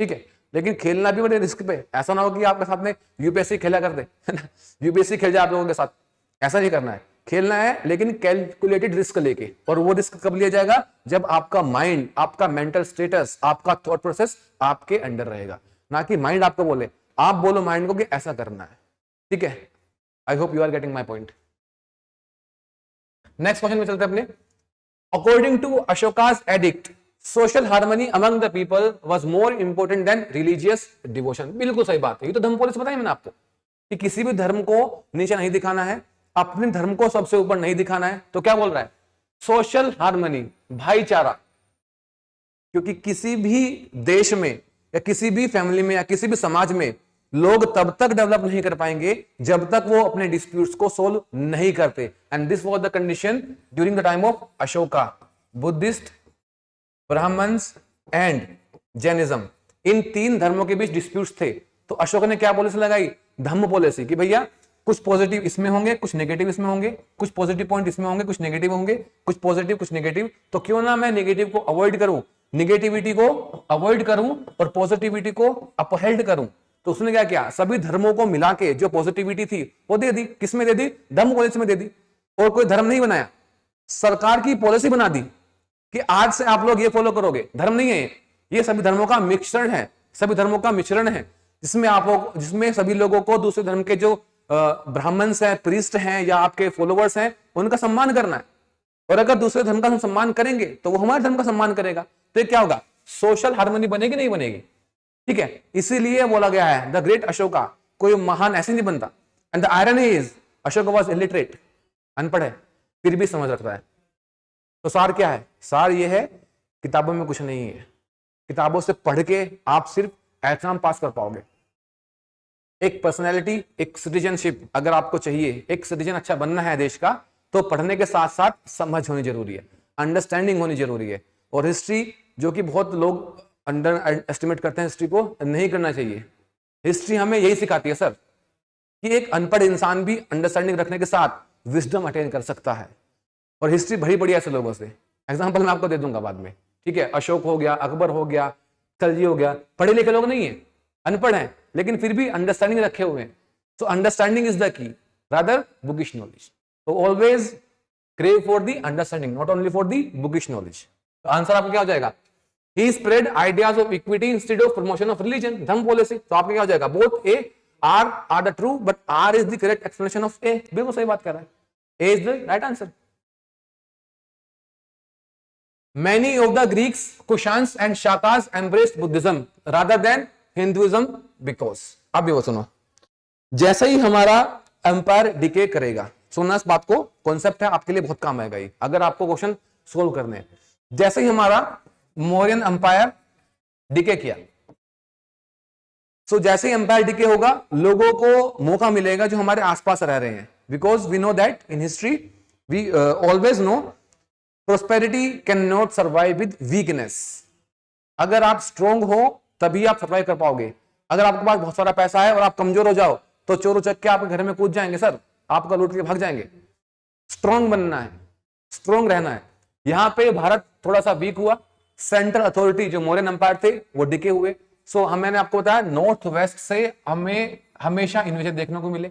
Speaker 1: ठीक है, लेकिन खेलना भी बड़े रिस्क पे। ऐसा ना हो कि आपके साथ में यूपीएससी खेला करते यूपीएससी खेल जाए आप लोगों के साथ, ऐसा नहीं करना है। खेलना है लेकिन कैलकुलेटेड रिस्क लेके, और वो रिस्क कब लिया जाएगा? जब आपका माइंड, आपका मेंटल स्टेटस, आपका थॉट प्रोसेस आपके अंडर रहेगा, ना कि माइंड आपको बोले। आप बोलो माइंड को कि ऐसा करना है, ठीक है। I hope you are getting my point. Next question में चलते हैं अपने। According to Ashoka's edict, social harmony among the people was more important than religious devotion. बिल्कुल सही बात है, ये तो धर्म पॉलिसी बताई मैंने आपको कि किसी भी धर्म को नीचे नहीं दिखाना है, अपने धर्म को सबसे ऊपर नहीं दिखाना है। तो क्या बोल रहा है? सोशल हार्मनी, भाईचारा। क्योंकि किसी भी देश में या किसी भी फैमिली में या किसी भी समाज में लोग तब तक डेवलप नहीं कर पाएंगे जब तक वो अपने डिस्प्यूट्स को सोल्व नहीं करते। And this was the condition during the time of Ashoka. Buddhist, Brahmins and Jainism, in 3 धर्मों के बीच डिस्प्यूट्स थे। तो अशोक ने क्या पॉलिसी लगाई? धम्म पॉलिसी, कि भैया कुछ पॉजिटिव इसमें होंगे, कुछ नेगेटिव इसमें होंगे, कुछ पॉजिटिव पॉइंट इसमें होंगे, कुछ नेगेटिव होंगे, कुछ पॉजिटिव कुछ नेगेटिव। तो क्यों ना मैं नेगेटिव को अवॉइड करूं, नेगेटिविटी को अवॉइड करूं और पॉजिटिविटी को अपहेल्ड करूं। तो उसने क्या किया? सभी धर्मों को मिला के जो पॉजिटिविटी थी वो दे दी। किसमें दे दी? धम्म पॉलिसी में दे दी। और कोई धर्म नहीं बनाया, सरकार की पॉलिसी बना दी कि आज से आप लोग ये फॉलो करोगे। धर्म नहीं है ये सभी धर्मों का मिश्रण है, सभी धर्मों का मिश्रण है, जिसमें सभी लोगों को दूसरे धर्म के जो ब्राह्मण्स हैं, प्रीस्ट हैं या आपके फॉलोवर्स हैं, उनका सम्मान करना है। और अगर दूसरे धर्म का हम सम्मान करेंगे तो वो हमारे धर्म का सम्मान करेगा। तो ये क्या होगा? सोशल हार्मनी बनेगी, नहीं बनेगी? ठीक है, इसीलिए बोला गया है द ग्रेट अशोका। कोई महान ऐसे नहीं बनता। And the irony is Ashoka was illiterate, अनपढ़ है फिर भी समझ रखता है। तो सार क्या है? सार ये है, किताबों में कुछ नहीं है, किताबों से पढ़ के आप सिर्फ एग्जाम पास कर पाओगे। एक पर्सनैलिटी, एक सिटीजनशिप अगर आपको चाहिए, एक सिटीजन अच्छा बनना है देश का, तो पढ़ने के साथ साथ समझ होनी जरूरी है, अंडरस्टैंडिंग होनी जरूरी है। और हिस्ट्री, जो कि बहुत लोग अंडर एस्टिमेट करते हैं, हिस्ट्री को नहीं करना चाहिए। हिस्ट्री हमें यही सिखाती है सर कि एक अनपढ़ इंसान भी अंडरस्टैंडिंग रखने के साथ विजडम अटेन कर सकता है। और हिस्ट्री भरी पड़ी ऐसे लोगों से, एग्जाम्पल मैं आपको दे दूंगा बाद में, ठीक है। अशोक हो गया, अकबर हो गया, खलजी हो गया, पढ़े लिखे लोग नहीं है, अनपढ़ हैं, लेकिन फिर भी अंडरस्टैंडिंग रखे हुए हैं। So understanding is the key rather bookish knowledge. तो always crave for the understanding, not only for the bookish knowledge. तो आंसर आपका क्या हो जाएगा? He spread ideas of equity instead of promotion of religion, dharma policy. तो आपका क्या हो जाएगा? Both A are the true, but R is the correct explanation of A. बिल्कुल सही बात कर रहा है, A is the right answer. Many of the Greeks, Kushans and Shakas embraced Buddhism rather than Hinduism because, अब भी वो सुनो, जैसे ही हमारा एम्पायर डिके करेगा, सुनना इस बात को, कॉन्सेप्ट है आपके लिए बहुत काम आएगा ये, अगर आपको क्वेश्चन सोल्व करने हैं। जैसे ही हमारा मौर्यन एम्पायर डिके किया, सो जैसे ही एम्पायर डिके होगा, लोगों को मौका मिलेगा जो हमारे आसपास रह रहे हैं, because we know that in history we always know prosperity can not survive with weakness. अगर आप स्ट्रोंग हो तभी आप सर्वाइव कर पाओगे। अगर आपके पास बहुत सारा पैसा है और आप कमजोर हो जाओ तो चोर उचक के आपके घर में कूद जाएंगे, सर आपका लूट के भाग जाएंगे। स्ट्रोंग बनना है, स्ट्रोंग रहना है। यहां पे भारत थोड़ा सा वीक हुआ, सेंट्रल अथॉरिटी जो मौर्यन एम्पायर थे वो डिके हुए। सो मैंने आपको बताया नॉर्थ वेस्ट से हमें हमेशा इन्वेजन देखने को मिले।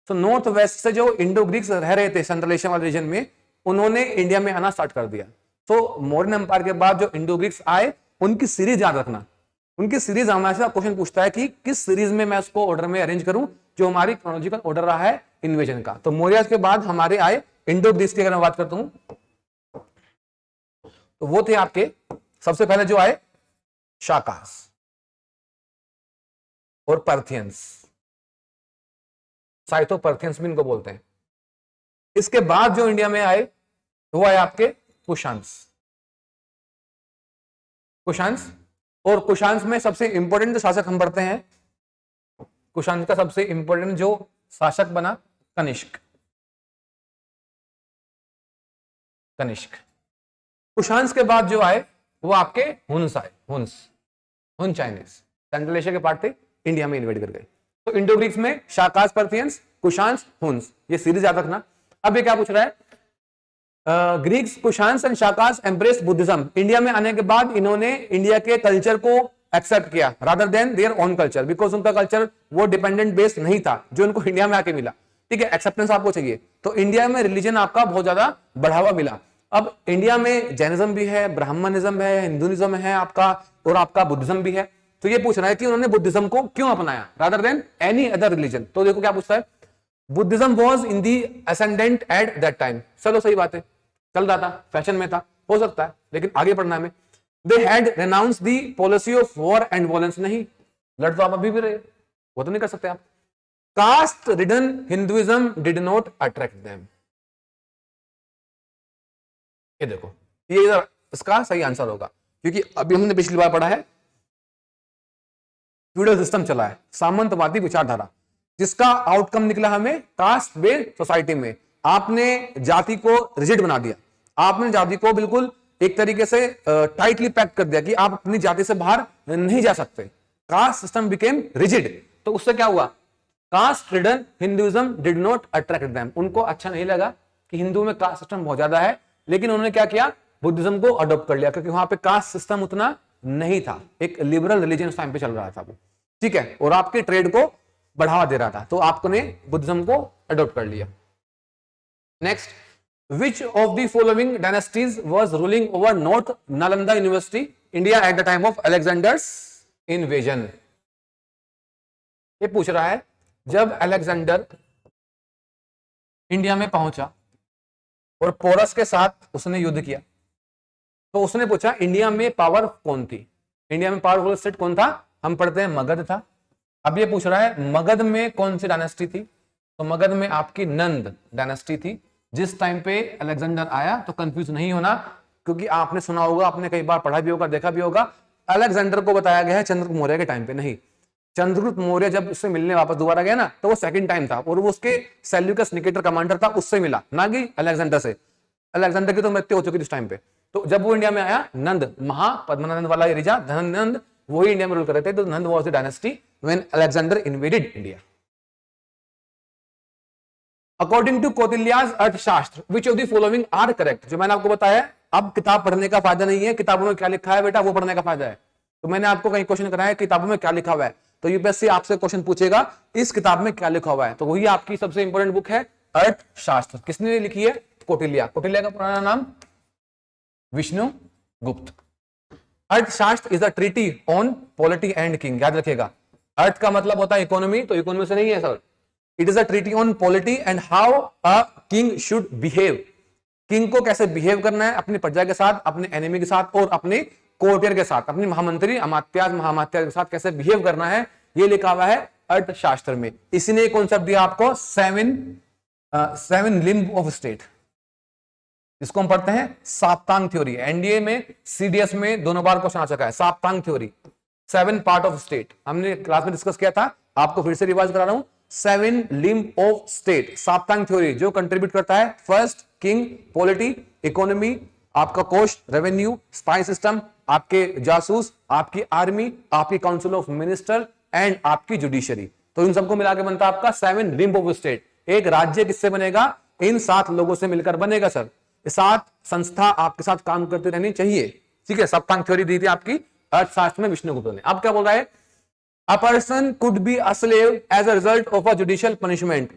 Speaker 1: तो नॉर्थ वेस्ट से जो इंडो ग्रीक्स रह रहे थे सेंट्रल एशिया वाले रीजन में, उन्होंने इंडिया में आना स्टार्ट कर दिया। तो मौर्यन एम्पायर के बाद जो इंडो ग्रीक्स आए, उनकी सीरीज याद रखना। उनकी सीरीज हमेशा क्वेश्चन पूछता है कि किस सीरीज में मैं उसको ऑर्डर में अरेंज करूं जो हमारी क्रोनोलॉजिकल ऑर्डर रहा है इन्वेजन का। तो मौर्य के बाद हमारे आए इंडो ग्रीक्स की, अगर मैं बात करता हूं तो वो थे आपके सबसे पहले जो आए शाकास और पर्थियंस, साइथोपर्थियंस भी इनको बोलते हैं। इसके बाद जो इंडिया में आए वो आए आपके कुशांस। कुशांस, और कुशांस में सबसे इंपॉर्टेंट जो शासक हम पढ़ते हैं, कुशांस का सबसे इंपॉर्टेंट जो शासक बना कनिष्क। कनिष्क। कुशांस के बाद जो आए वो आपके हुन्स आए, हुन चाइनीज, सेंट्रल एशिया के पार्ट थे, इंडिया में इन्वेड कर गए। तो इंडो ग्रीक्स में शाकास, पर्थियंस, कुशांस, हुन्स, ये सीरीज याद रखना। अब ये क्या पूछ रहा है? Greeks, Kushans and Shakas embrace Buddhism. India में आने के बाद इन्होंने इंडिया के कल्चर को एक्सेप्ट किया rather than their own culture, because उनका कल्चर वो डिपेंडेंट बेस्ड नहीं था जो उनको इंडिया में आके मिला। ठीक है, एक्सेप्टेंस आपको चाहिए। तो इंडिया में रिलीजन आपका बहुत ज्यादा बढ़ावा मिला। अब इंडिया में जैनिज्म भी है, ब्राह्मणिज्म है, हिंदुइज्म है आपका, और आपका बुद्धिज्म भी है। तो ये पूछ रहा है कि उन्होंने बुद्धिज्म को क्यों अपनाया rather than any other religion. तो देखो क्या पूछता है, Buddhism was in the ascendant at that time. चलो सही बात है, चल रहा था, फैशन में था, हो सकता है, लेकिन आगे पढ़ना है। They had renounce the policy of war and violence. नहीं, लड़ तो आप अभी भी रहे, वो तो नहीं कर सकते आप। Caste ridden Hinduism did not attract them. ये देखो, ये इसका सही आंसर होगा, क्योंकि अभी हमने पिछली बार पढ़ा है फ्यूडल सिस्टम चला है, सामंतवादी विचारधारा, जिसका आउटकम निकला हमें कास्ट बेस्ड सोसाइटी में। आपने जाति को रिजिड बना दिया, आपने जाति को बिल्कुल एक तरीके से टाइटली पैक कर दिया कि आप अपनी जाति से बाहर नहीं जा सकते। Caste system became rigid. तो उससे क्या हुआ? Caste ridden Hinduism did not attract them. उनको अच्छा नहीं लगा कि हिंदू में कास्ट सिस्टम बहुत ज्यादा है, लेकिन उन्होंने क्या किया? बुद्धिज्म को अडॉप्ट कर लिया, क्योंकि वहां पे कास्ट सिस्टम उतना नहीं था, एक लिबरल रिलीजन उस टाइम पे चल रहा था वो। ठीक है, और आपके ट्रेड को बढ़ावा दे रहा था, तो आपने बुद्धिज्म को अडॉप्ट कर लिया। Next, which of the following dynasties was ruling over North Nalanda University, India at the time of Alexander's invasion? ये पूछ रहा है, जब अलेक्जेंडर इंडिया में पहुंचा और पोरस के साथ उसने युद्ध किया, तो उसने पूछा इंडिया में पावर कौन थी, इंडिया में पावरफुल स्टेट कौन था? हम पढ़ते हैं मगध था। अब ये पूछ रहा है मगध में कौन सी डायनेस्टी थी? तो मगध में आपकी नंद डायनेस्टी थी। जिस टाइम पे अलेक्जेंडर आया, तो कंफ्यूज नहीं होना, क्योंकि आपने सुना होगा, आपने कई बार पढ़ा भी होगा, देखा भी होगा, अलेक्जेंडर को बताया गया है चंद्रगुप्त मौर्य के टाइम पे। नहीं, चंद्रगुप्त मौर्य जब उससे मिलने वापस दोबारा गया ना, तो वो सेकंड टाइम था, और वो उसके सेल्यूकस निकेटर कमांडर था, उससे मिला, ना कि अलेक्जेंडर से। अलेक्जेंडर की तो मृत्यु हो चुकी थी उस टाइम पे। तो जब वो इंडिया में आया, नंद, महापद्मनानंद वाला एरिया, धननंद, वही इंडिया में रूल कर रहे थे। तो Nanda was the dynasty when Alexander invaded India. According to Kautilya's Arthashastra which of the following are correct. जो मैंने आपको बताया, अब किताब पढ़ने का फायदा नहीं है, किताबों में क्या लिखा है बेटा वो पढ़ने का फायदा है। तो मैंने आपको कहीं क्वेश्चन कराया किताबों में क्या लिखा हुआ है, तो यूपीएससी आपसे क्वेश्चन पूछेगा इस किताब में क्या लिखा हुआ है, तो वही आपकी सबसे इंपॉर्टेंट बुक है अर्थशास्त्र। किसने लिखी है? कौटिल्य। कौटिल्य का पुराना नाम विष्णुगुप्त। अर्थशास्त्र is the treaty on polity and king. याद रखिएगा, अर्थ का मतलब होता है इकोनॉमी, तो इकोनॉमी से नहीं है sir. It is a treaty on polity and how a king should behave. King को कैसे बिहेव करना है अपनी प्रजा के साथ, अपने एनिमी के साथ और अपने कोर्टियर के साथ, अपने महामंत्री अमात्याज महामात्याज के साथ कैसे बिहेव करना है, ये लिखा हुआ है अर्थशास्त्र में। इसी ने कॉन्सेप्ट दिया आपको सेवन लिम्ब ऑफ स्टेट, इसको हम पढ़ते हैं साप्तांग थ्योरी। एनडीए में सीडीएस में दोनों बार क्वेश्चन आ चुका है साप्तांग थ्योरी, 7 पार्ट ऑफ स्टेट। हमने क्लास में डिस्कस किया था, आपको फिर से रिवाइज करा रहा हूं। 7 लिम्ब ऑफ स्टेट, साप्तांग थ्योरी, जो कंट्रीब्यूट करता है फर्स्ट किंग, पॉलिटी, इकोनॉमी, आपका कोस्ट, रेवेन्यू, स्पाई सिस्टम, आपके जासूस, आपकी आर्मी, आपकी काउंसिल ऑफ मिनिस्टर एंड आपकी जुडिशरी। तो इन सबको मिला के बनता है आपका 7 लिम्ब ऑफ स्टेट। एक राज्य किससे बनेगा? इन 7 लोगों से मिलकर बनेगा सर। 7 संस्था आपके साथ काम करती रहनी चाहिए, ठीक है। सप्तांग थ्योरी दी थी आपकी अर्थशास्त्र में विष्णुगुप्त ने। अब क्या बोल रहा है? A person could be a slave as a result of a judicial punishment।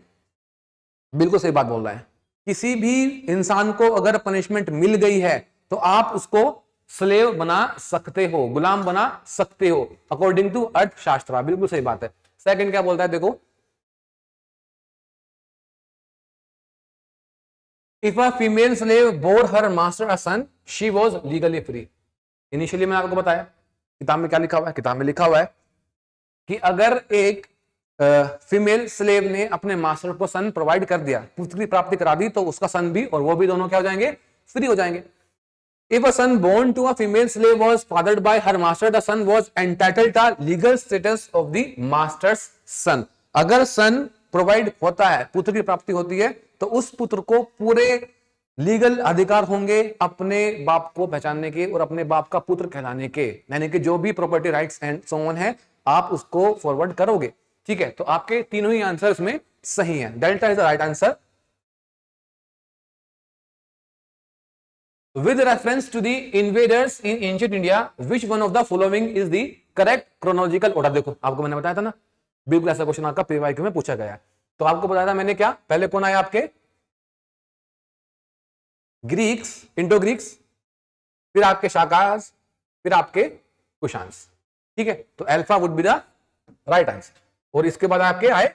Speaker 1: बिल्कुल सही बात बोल रहा है। किसी भी इंसान को अगर पनिशमेंट मिल गई है तो आप उसको स्लेव बना सकते हो, गुलाम बना सकते हो, अकॉर्डिंग टू अर्थशास्त्र। बिल्कुल सही बात है। सेकंड क्या बोलता है देखो, if a female slave bore her master a sun she was legally free. Initially मैंने आपको बताया किताब में क्या लिखा हुआ है, किताब में लिखा हुआ है कि अगर एक फीमेल स्लेव ने अपने मास्टर को सन प्रोवाइड कर दिया, पुत्र की प्राप्ति करा दी, तो उसका सन भी और वो भी दोनों क्या हो जाएंगे? फ्री हो जाएंगे। If a son born to a female slave was fathered by her master, the son was entitled to legal status of the master's son. अगर सन प्रोवाइड होता है, पुत्र की प्राप्ति होती है, तो उस पुत्र को पूरे लीगल अधिकार होंगे अपने बाप को पहचानने के और अपने बाप का पुत्र कहलाने के, यानी कि जो भी property rights and so on है आप उसको फॉरवर्ड करोगे, ठीक है। तो आपके तीनों ही आंसर्स में सही हैं। Delta is the right answer. With reference to the invaders in ancient India which one of the following is the correct chronological order. देखो आपको मैंने बताया था ना, बिल्कुल ऐसा क्वेश्चन आपका पीवाईक्यू में पूछा गया। तो आपको बताया था मैंने क्या, पहले कौन आया आपके? ग्रीक्स, इंडो ग्रीक्स, फिर आपके शाकास, फिर आपके कुशांस, ठीक है। तो alpha would be the right answer. और इसके बाद आपके आए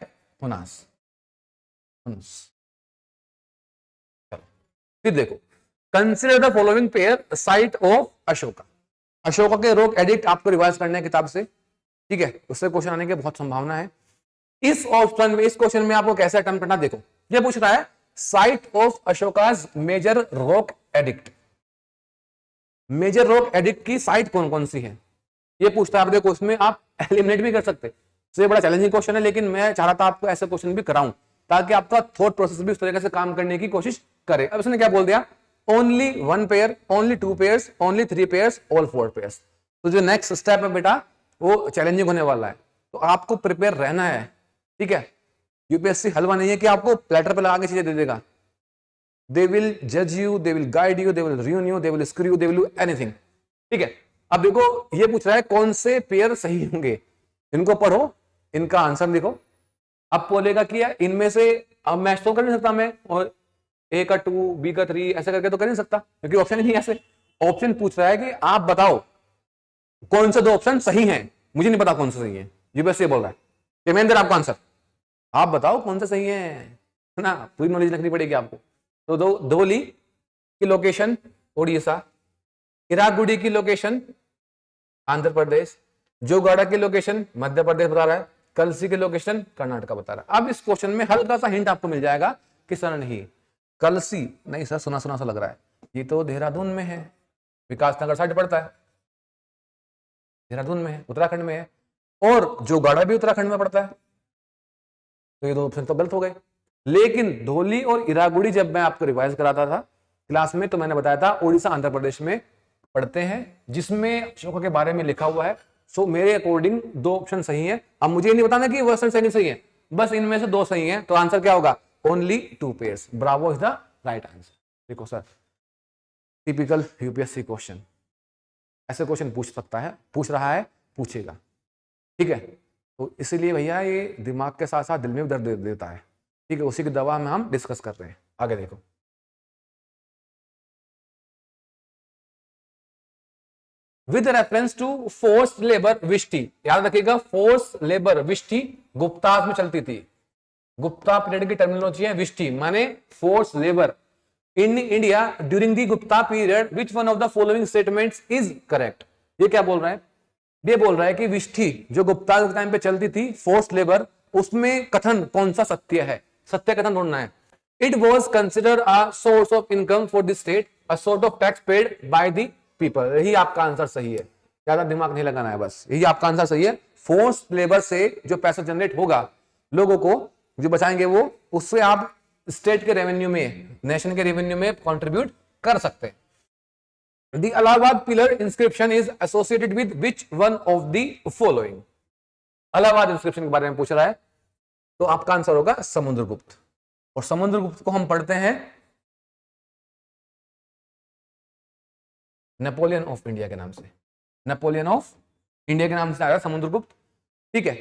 Speaker 1: हुनास। फिर देखो, consider the following pair site of Ashoka. Ashoka के रोक एडिक्ट आपको रिवाइज करने हैं किताब से, ठीक है। उससे क्वेश्चन आने की बहुत संभावना है। इस ऑप्शन में, इस क्वेश्चन में आपको कैसे अटेम्प्ट करना, देखो ये पूछ रहा है site of Ashoka's major rock edict. Major rock edict की साइट कौन कौन सी है ये पूछता है। आप देखो उसमें आप एलिमिनेट भी कर सकते, तो ये बड़ा चैलेंजिंग क्वेश्चन है, लेकिन मैं चाह रहा था आपको ऐसे क्वेश्चन भी कराऊं ताकि आपका थॉट प्रोसेस भी उस तरीके से काम करने की कोशिश करे। अब उसने क्या बोल दिया? Only 1 pair, only 2 pairs, only 3 pairs, all 4 pairs. तो जो नेक्स्ट स्टेप है बेटा वो चैलेंजिंग होने वाला है, तो आपको प्रिपेयर रहना है, ठीक है। यूपीएससी हलवा नहीं है कि आपको प्लेटर पे लगा के चीजें दे देगा। दे विल जज you, they will guide you, they will ruin you, they will screw you, they will do anything, ठीक है। अब देखो ये पूछ रहा है कौन से पेयर सही होंगे, इनको पढ़ो, इनका आंसर लिखो। अब बोलेगा कि इनमें से, अब मैच तो कर नहीं सकता मैं, और ए का 2 बी का 3 ऐसे करके तो कर नहीं सकता क्योंकि ऑप्शन ही नहीं ऐसे। ऑप्शन पूछ रहा है कि आप बताओ कौन से 2 ऑप्शन सही हैं, मुझे नहीं पता कौन से सही है। यूपीएससी बोल रहा है कि मैं आपका आंसर, आप बताओ कौन से सही है ना, पूरी नॉलेज रखनी पड़ेगी आपको। तो धौली की लोकेशन उड़ीसा, इरागुड़ी की लोकेशन आंध्र प्रदेश, जोगाड़ा की लोकेशन मध्य प्रदेश बता रहा है, कलसी की लोकेशन कर्नाटक बता रहा है। अब इस क्वेश्चन में हल्का सा हिंट आपको मिल जाएगा कि सर नहीं, कलसी नहीं सर, सुना सुना सा लग रहा है, ये तो देहरादून में है, विकास नगर साइड पड़ता है, देहरादून में है, उत्तराखंड में है, और जोगाड़ा भी उत्तराखंड में पड़ता है, तो ये 2 ऑप्शन तो गलत हो गए। लेकिन धौली और इरागुड़ी जब मैं आपको रिवाइज कराता था क्लास में, तो मैंने बताया था उड़ीसा आंध्र प्रदेश में पढ़ते हैं, जिसमें अशोका के बारे में लिखा हुआ है। सो मेरे अकॉर्डिंग 2 ऑप्शन सही है। अब मुझे नहीं बताना कि वो ऑप्शन सही नहीं सही है, बस इनमें से 2 सही है, तो आंसर क्या होगा? Only 2 pairs. Bravo is the right answer. देखो सर, टिपिकल यूपीएससी क्वेश्चन, ऐसे क्वेश्चन पूछ सकता है, पूछ रहा है, पूछेगा, ठीक है। तो इसीलिए भैया ये दिमाग के साथ साथ दिल में भी दर्द दे देता है, ठीक है। उसी की दवा में हम डिस्कस कर रहे हैं। आगे देखो, with reference to force labour vishti, याद रखिएगा फोर्स लेबर विष्टि गुप्ता में चलती थी। गुप्ता पीरियड की टर्मिनोलॉजी है विष्टि, माने force labour in India during the Gupta period, which one of the following statements is correct. ये क्या बोल रहा है? ये बोल रहा है कि विष्टि जो गुप्ता के टाइम पे चलती थी, फोर्स लेबर, उसमें कथन कौन सा सत्य है? सत्य कथन ढूंढना है। It was considered a source of income for the state, a sort of tax paid by the people. यही आपका आंसर सही है, ज्यादा दिमाग नहीं लगाना है, बस यही आपका आंसर सही है। फोर्स लेबर से जो पैसा जनरेट होगा, लोगों को जो बचाएंगे वो, उससे आप स्टेट के रेवेन्यू में, नेशन के रेवेन्यू में कंट्रीब्यूट कर सकते हैं। The Allahabad pillar inscription is associated with which one of the following? Allahabad inscription के बारे में पूछ रहा है, तो आपका आंसर होगा समुद्रगुप्त। और समुद्रगुप्त को हम पढ़ते हैं नेपोलियन ऑफ इंडिया के नाम से। नेपोलियन ऑफ इंडिया के नाम से आया समुद्रगुप्त, ठीक है।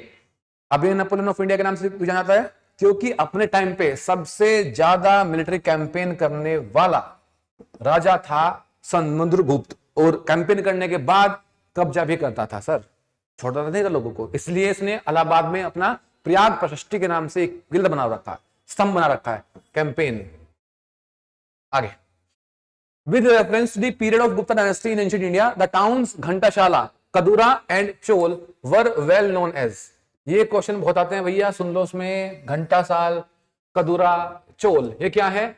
Speaker 1: अब ये नेपोलियन ऑफ इंडिया के नाम से क्यों जाना जाता है? क्योंकि अपने टाइम पे सबसे ज्यादा मिलिट्री कैंपेन करने वाला राजा था समुद्रगुप्त, और कैंपेन करने के बाद कब्जा भी करता था सर, छोड़ता नहीं था लोगों को। इसलिए इसने इलाहाबाद में अपना प्रयाग प्रशस्ति के नाम से एक गिल्ड बना रखा है, स्तंभ बना रखा है, कैंपेन। आगे, with reference to the period of Gupta dynasty in ancient India, the towns Ghantashala, Kadura and Chaul were well known as. ये क्वेश्चन बहुत आते हैं भैया, सुन लो उसमें, घंटासाल, कदूरा, चोल, ये क्या है?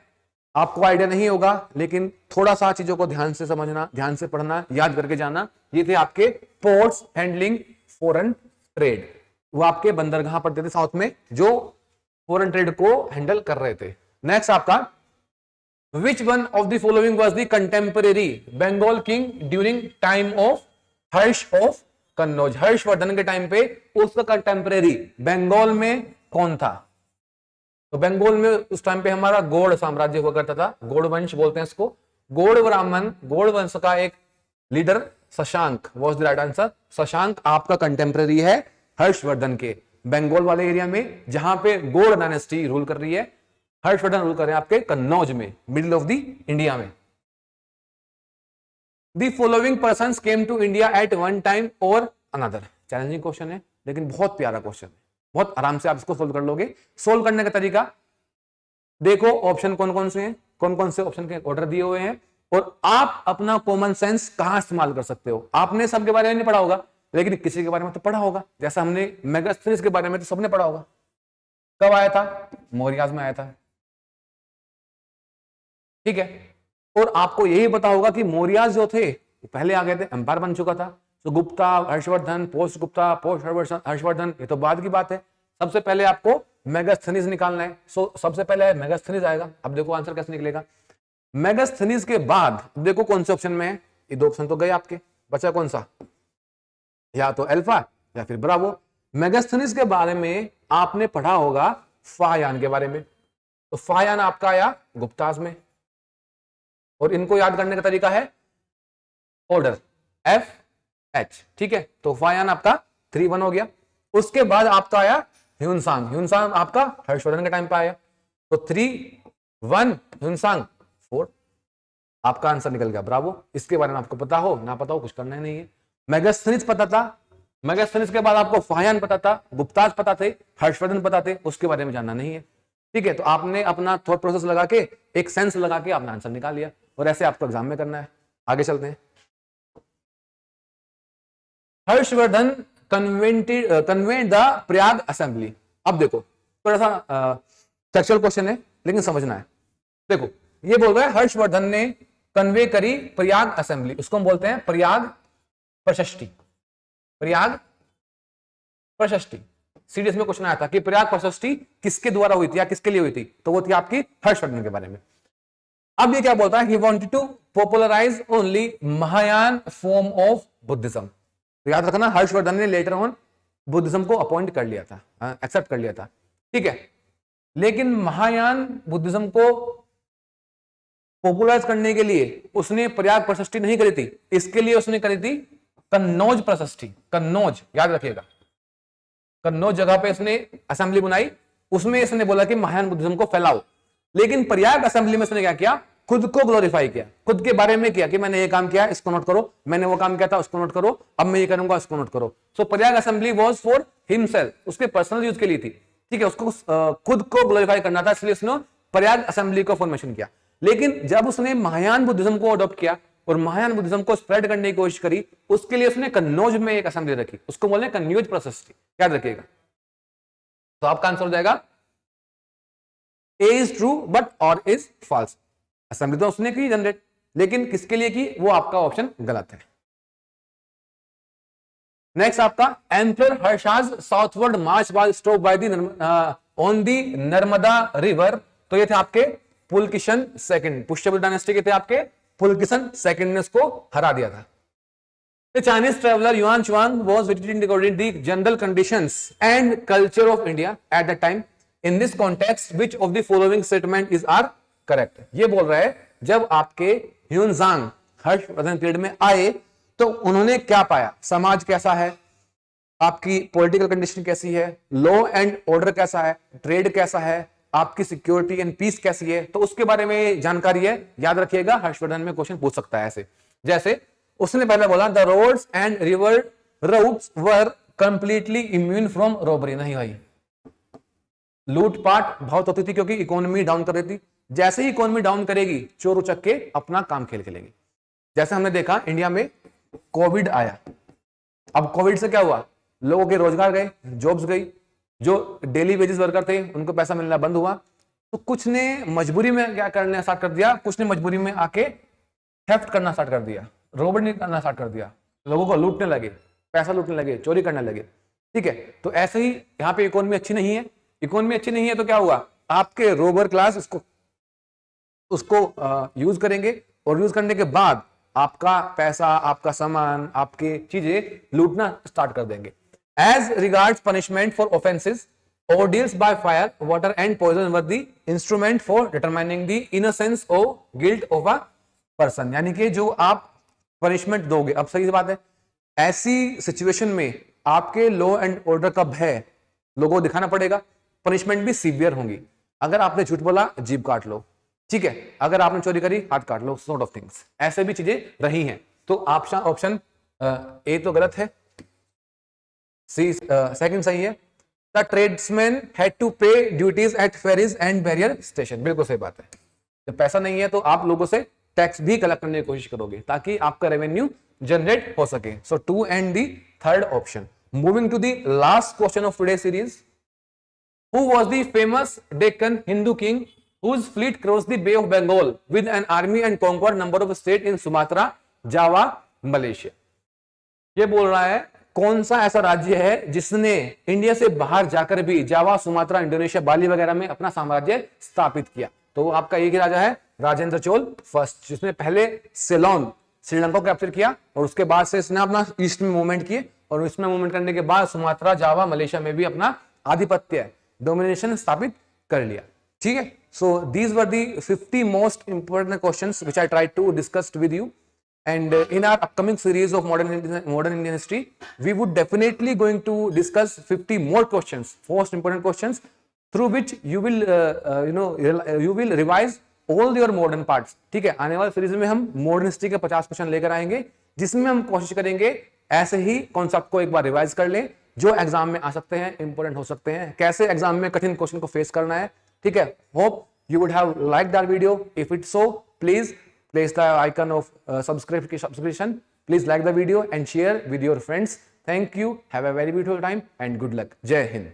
Speaker 1: आपको आइडिया नहीं होगा, लेकिन थोड़ा सा चीजों को ध्यान से समझना, ध्यान से पढ़ना, याद करके जाना। ये थे आपके पोर्ट्स हैंडलिंग फॉरेन ट्रेड, वो आपके बंदरगाह पड़ते थे साउथ में, जो फॉरेन ट्रेड को हैंडल कर रहे थे। नेक्स्ट आपका, which one of the following was the contemporary Bengal king during time of Harsha of Kannauj. Harshavardhana के टाइम पे उसका कंटेम्परेरी बंगाल में कौन था? तो बंगाल में उस टाइम पे हमारा गौड़ साम्राज्य हुआ करता था, गौड़ वंश बोलते हैं इसको। गौड़ ब्राह्मण, गौड़ वंश का एक leader Shashank was the right answer. Shashank आपका कंटेम्परेरी है हर्षवर्धन के, बंगाल वाले एरिया में जहां पे गौड़ डायनेस्टी रूल कर रही है। हर्षवर्धन रूल कर रहे हैं आपके कन्नौज में, मिडिल ऑफ द इंडिया में। The following persons came to India at one time or another। Challenging question है, लेकिन बहुत प्यारा क्वेश्चन है, बहुत आराम से आप इसको सोल्व कर लोगे। सोल्व करने का तरीका देखो, ऑप्शन कौन कौन से हैं, कौन कौन से ऑप्शन के ऑर्डर दिए हुए हैं, और आप अपना कॉमन सेंस कहां इस्तेमाल कर सकते हो। आपने सबके बारे में नहीं पढ़ा होगा, लेकिन किसी के बारे में तो पढ़ा होगा। जैसा हमने मेगास्थनीज के बारे में तो सबने पढ़ा होगा। कब आया था? मौर्याज में आया था, ठीक है। और आपको यही पता होगा कि मौर्याज जो थे पहले आ गए थे, एम्पायर बन चुका था। तो गुप्ता, हर्षवर्धन, पोस्ट गुप्ता, पोस्ट हर्षवर्धन, ये तो बाद की बात है। सबसे पहले आपको मेगास्थनीज निकालना है। सबसे पहले मेगास्थनीज आएगा। अब देखो आंसर कैसे निकलेगा। मेगास्थनीज के बाद देखो कौन से ऑप्शन में है, ये दो ऑप्शन तो गए आपके, बचा कौन सा? या तो अल्फा या फिर ब्रावो। मेगास्थनीज के बारे में आपने पढ़ा होगा फाहयान के बारे में, तो फाहयान आपका आया गुप्ताज में। और इनको याद करने का तरीका है ऑर्डर FH, ठीक है। तो फाहयान आपका 3-1 हो गया। उसके बाद आपका आया ह्यूनसांग। ह्यूनसांग आपका हर्षवर्धन के टाइम पे आया, तो 3-1 ह्यूनसांग 4। आपका आंसर निकल गया ब्रावो। इसके बारे में आपको पता हो ना पता हो, कुछ करना ही नहीं है। मेगास्थनीज पता था, मेगास्थनीज के बाद आपको फाहयान पता था, गुप्ताज पता थे, हर्षवर्धन पता थे, उसके बारे में जानना नहीं है, ठीक है। तो आपने अपना थॉट प्रोसेस लगा के, एक सेंस लगा के आपने आंसर निकाल लिया, और ऐसे आपको एग्जाम में करना है। आगे चलते हैं। Harshvardhan convent the Prayag assembly. अब देखो थोड़ा सा टेक्सचुअल क्वेश्चन है, लेकिन समझना है। देखो ये बोल रहा है हर्षवर्धन ने कन्वे करी प्रयाग असेंबली, उसको हम बोलते हैं प्रयाग प्रशस्ति। प्रयाग प्रशस्ति सीडीएस में क्वेश्चन आया था कि प्रयाग प्रशस्ति किसके द्वारा हुई थी या किसके लिए हुई थी, तो वो थी आपकी हर्षवर्धन के बारे में। अब ये क्या बोलता है, he wanted to popularize only Mahayana form of Buddhism. तो याद रखना हर्षवर्धन ने लेटर ऑन बुद्धिज्म को अपॉइंट कर लिया था, एक्सेप्ट कर लिया था, ठीक है। लेकिन महायान बुद्धिज्म को पॉपुलराइज करने के लिए उसने प्रयाग प्रशस्ति नहीं करी थी, इसके लिए उसने करी थी कन्नौज प्रशस्ति। कन्नौज याद रखिएगा, कन्नौज जगह पे इसने असेंबली बनाई, उसमें इसने बोला कि महायान बुद्धिज्म को फैलाओ। लेकिन प्रयाग असेंबली में इसने क्या किया, खुद को ग्लोरीफाई किया, खुद के बारे में किया कि मैंने ये काम किया, इसको नोट करो, मैंने वो काम किया था, उसको नोट करो, अब मैं ये करूंगा, इसको नोट करो। So Prayag assembly was for himself, उसके पर्सनल यूज के लिए थी, ठीक है, उसको खुद को ग्लोरीफाई करना था, इसलिए उसने प्रयाग असेंबली को फॉर्मेशन किया। लेकिन जब उसने महायान बुद्धिज्म को अडॉप्ट किया और महायान बुद्धिज्म को स्प्रेड करने की कोशिश करी, उसके लिए उसने कन्नौज में एक असेंबली रखी, उसको बोलते हैं कन्नौज प्रशस्ति, याद रखिएगा। तो आपका आंसर हो जाएगा ए इज ट्रू बट और इज फॉल्स। असेंबली तो उसने की जनरेट, लेकिन किसके लिए की, वो आपका ऑप्शन गलत है। नेक्स्ट आपका emperor Harsha's southward march was stopped by the on the Narmada river. तो ये थे आपके पुलकिशन सेकंड, पुष्यभूति डायनेस्टी के थे आपके पुलकिशन सेकंड ने उसको हरा दिया था। The Chinese traveler Yuan Chuang was visiting the general conditions and culture of India at that time. In this context, which of the following statement is are correct? ये बोल रहा है जब आपके ह्यूनजांग हर्षवर्धन पीरियड में आए तो उन्होंने क्या पाया, समाज कैसा है, आपकी पॉलिटिकल कंडीशन कैसी है, लॉ एंड ऑर्डर कैसा है, ट्रेड कैसा है, आपकी सिक्योरिटी एंड पीस कैसी है, तो उसके बारे में जानकारी है। याद रखिएगा हर्षवर्धन में क्वेश्चन पूछ सकता है ऐसे, जैसे उसने पहले बोला the roads and river routes were completely immune from robbery. नहीं भाई, लूटपाट बहुत होती थी क्योंकि इकोनॉमी डाउन कर रही थी। जैसे ही इकोनॉमी डाउन करेगी, चोर उचक्के अपना काम खेल खेलेंगे। जैसे हमने देखा इंडिया में कोविड आया, अब कोविड से क्या हुआ, लोगों के रोजगार गए, जॉब्स गई, जो डेली वेजेस वर्कर थे उनको पैसा मिलना बंद हुआ। तो कुछ ने मजबूरी में क्या करना स्टार्ट कर दिया, कुछ ने मजबूरी में आके थेफ्ट करना स्टार्ट कर दिया, रॉबरी करना स्टार्ट कर दिया, लोगों को लूटने लगे, पैसा लूटने लगे, चोरी करने लगे, ठीक है। तो ऐसे ही यहाँ पे इकोनॉमी अच्छी नहीं है, इकोनॉमी अच्छी नहीं है तो क्या हुआ, आपके रोबर क्लास उसको यूज करेंगे और यूज करने के बाद आपका पैसा, आपका सामान, आपके चीजें लूटना स्टार्ट कर देंगे। As regards punishment for offences, ordeals by fire, water and poison were the instrument for determining the innocence or guilt of a person। यानी कि जो आप पनिशमेंट दोगे, अब सही बात है, ऐसी सिचुएशन में आपके लॉ एंड ऑर्डर का भय लोगों को दिखाना पड़ेगा, पनिशमेंट भी सीवियर होंगी। अगर आपने झूठ बोला, जीभ काट लो, ठीक है, अगर आपने चोरी करी, हाथ काट लो, सॉर्ट ऑफ थिंग्स, ऐसे भी चीजें रही हैं। तो ऑप्शन ए तो गलत है, सी सेकंड सही है। The tradesmen had to pay duties at ferries and barrier station। बिल्कुल सही बात है, जब पैसा नहीं है तो आप लोगों से टैक्स भी कलेक्ट करने की कोशिश करोगे ताकि आपका रेवेन्यू जनरेट हो सके। सो 2 and the third option। Moving to the last question of today's series, who was the famous Deccan Hindu king whose fleet crossed the Bay of Bengal with an army and conquered number of states in Sumatra, Java, Malaysia। ये बोल रहा है कौन सा ऐसा राज्य है जिसने इंडिया से बाहर जाकर भी जावा, सुमात्रा, इंडोनेशिया, बाली वगैरह में अपना साम्राज्य स्थापित किया। तो आपका एक ही राजा है, राजेंद्र चोल फर्स्ट, जिसने पहले सेलोन श्रीलंका को कैप्चर किया और उसके बाद से इसने अपना ईस्ट में मूवमेंट किए और ईस्ट में मूवमेंट करने के बाद सुमात्रा, जावा, मलेशिया में भी अपना आधिपत्य, डोमिनेशन स्थापित कर लिया, ठीक है। So these were the 50 most important questions which I tried to discuss with you. And in our upcoming series of modern Indian history, we would definitely going to discuss 50 more questions, most important questions, through which you will you will revise all your modern parts। ठीक है, आने वाले series में हम modern history के 50 question लेकर आएंगे, जिसमें हम कोशिश करेंगे ऐसे ही कॉन्सेप्ट को एक बार रिवाइज कर लें जो एग्जाम में आ सकते हैं, इंपोर्टेंट हो सकते हैं, कैसे एग्जाम में कठिन क्वेश्चन को फेस करना है, ठीक है। Hope you would have liked that video। if it's so, please place the icon of subscription, please like the video and share with your friends। thank you, have a very beautiful time and good luck। जय हिंद।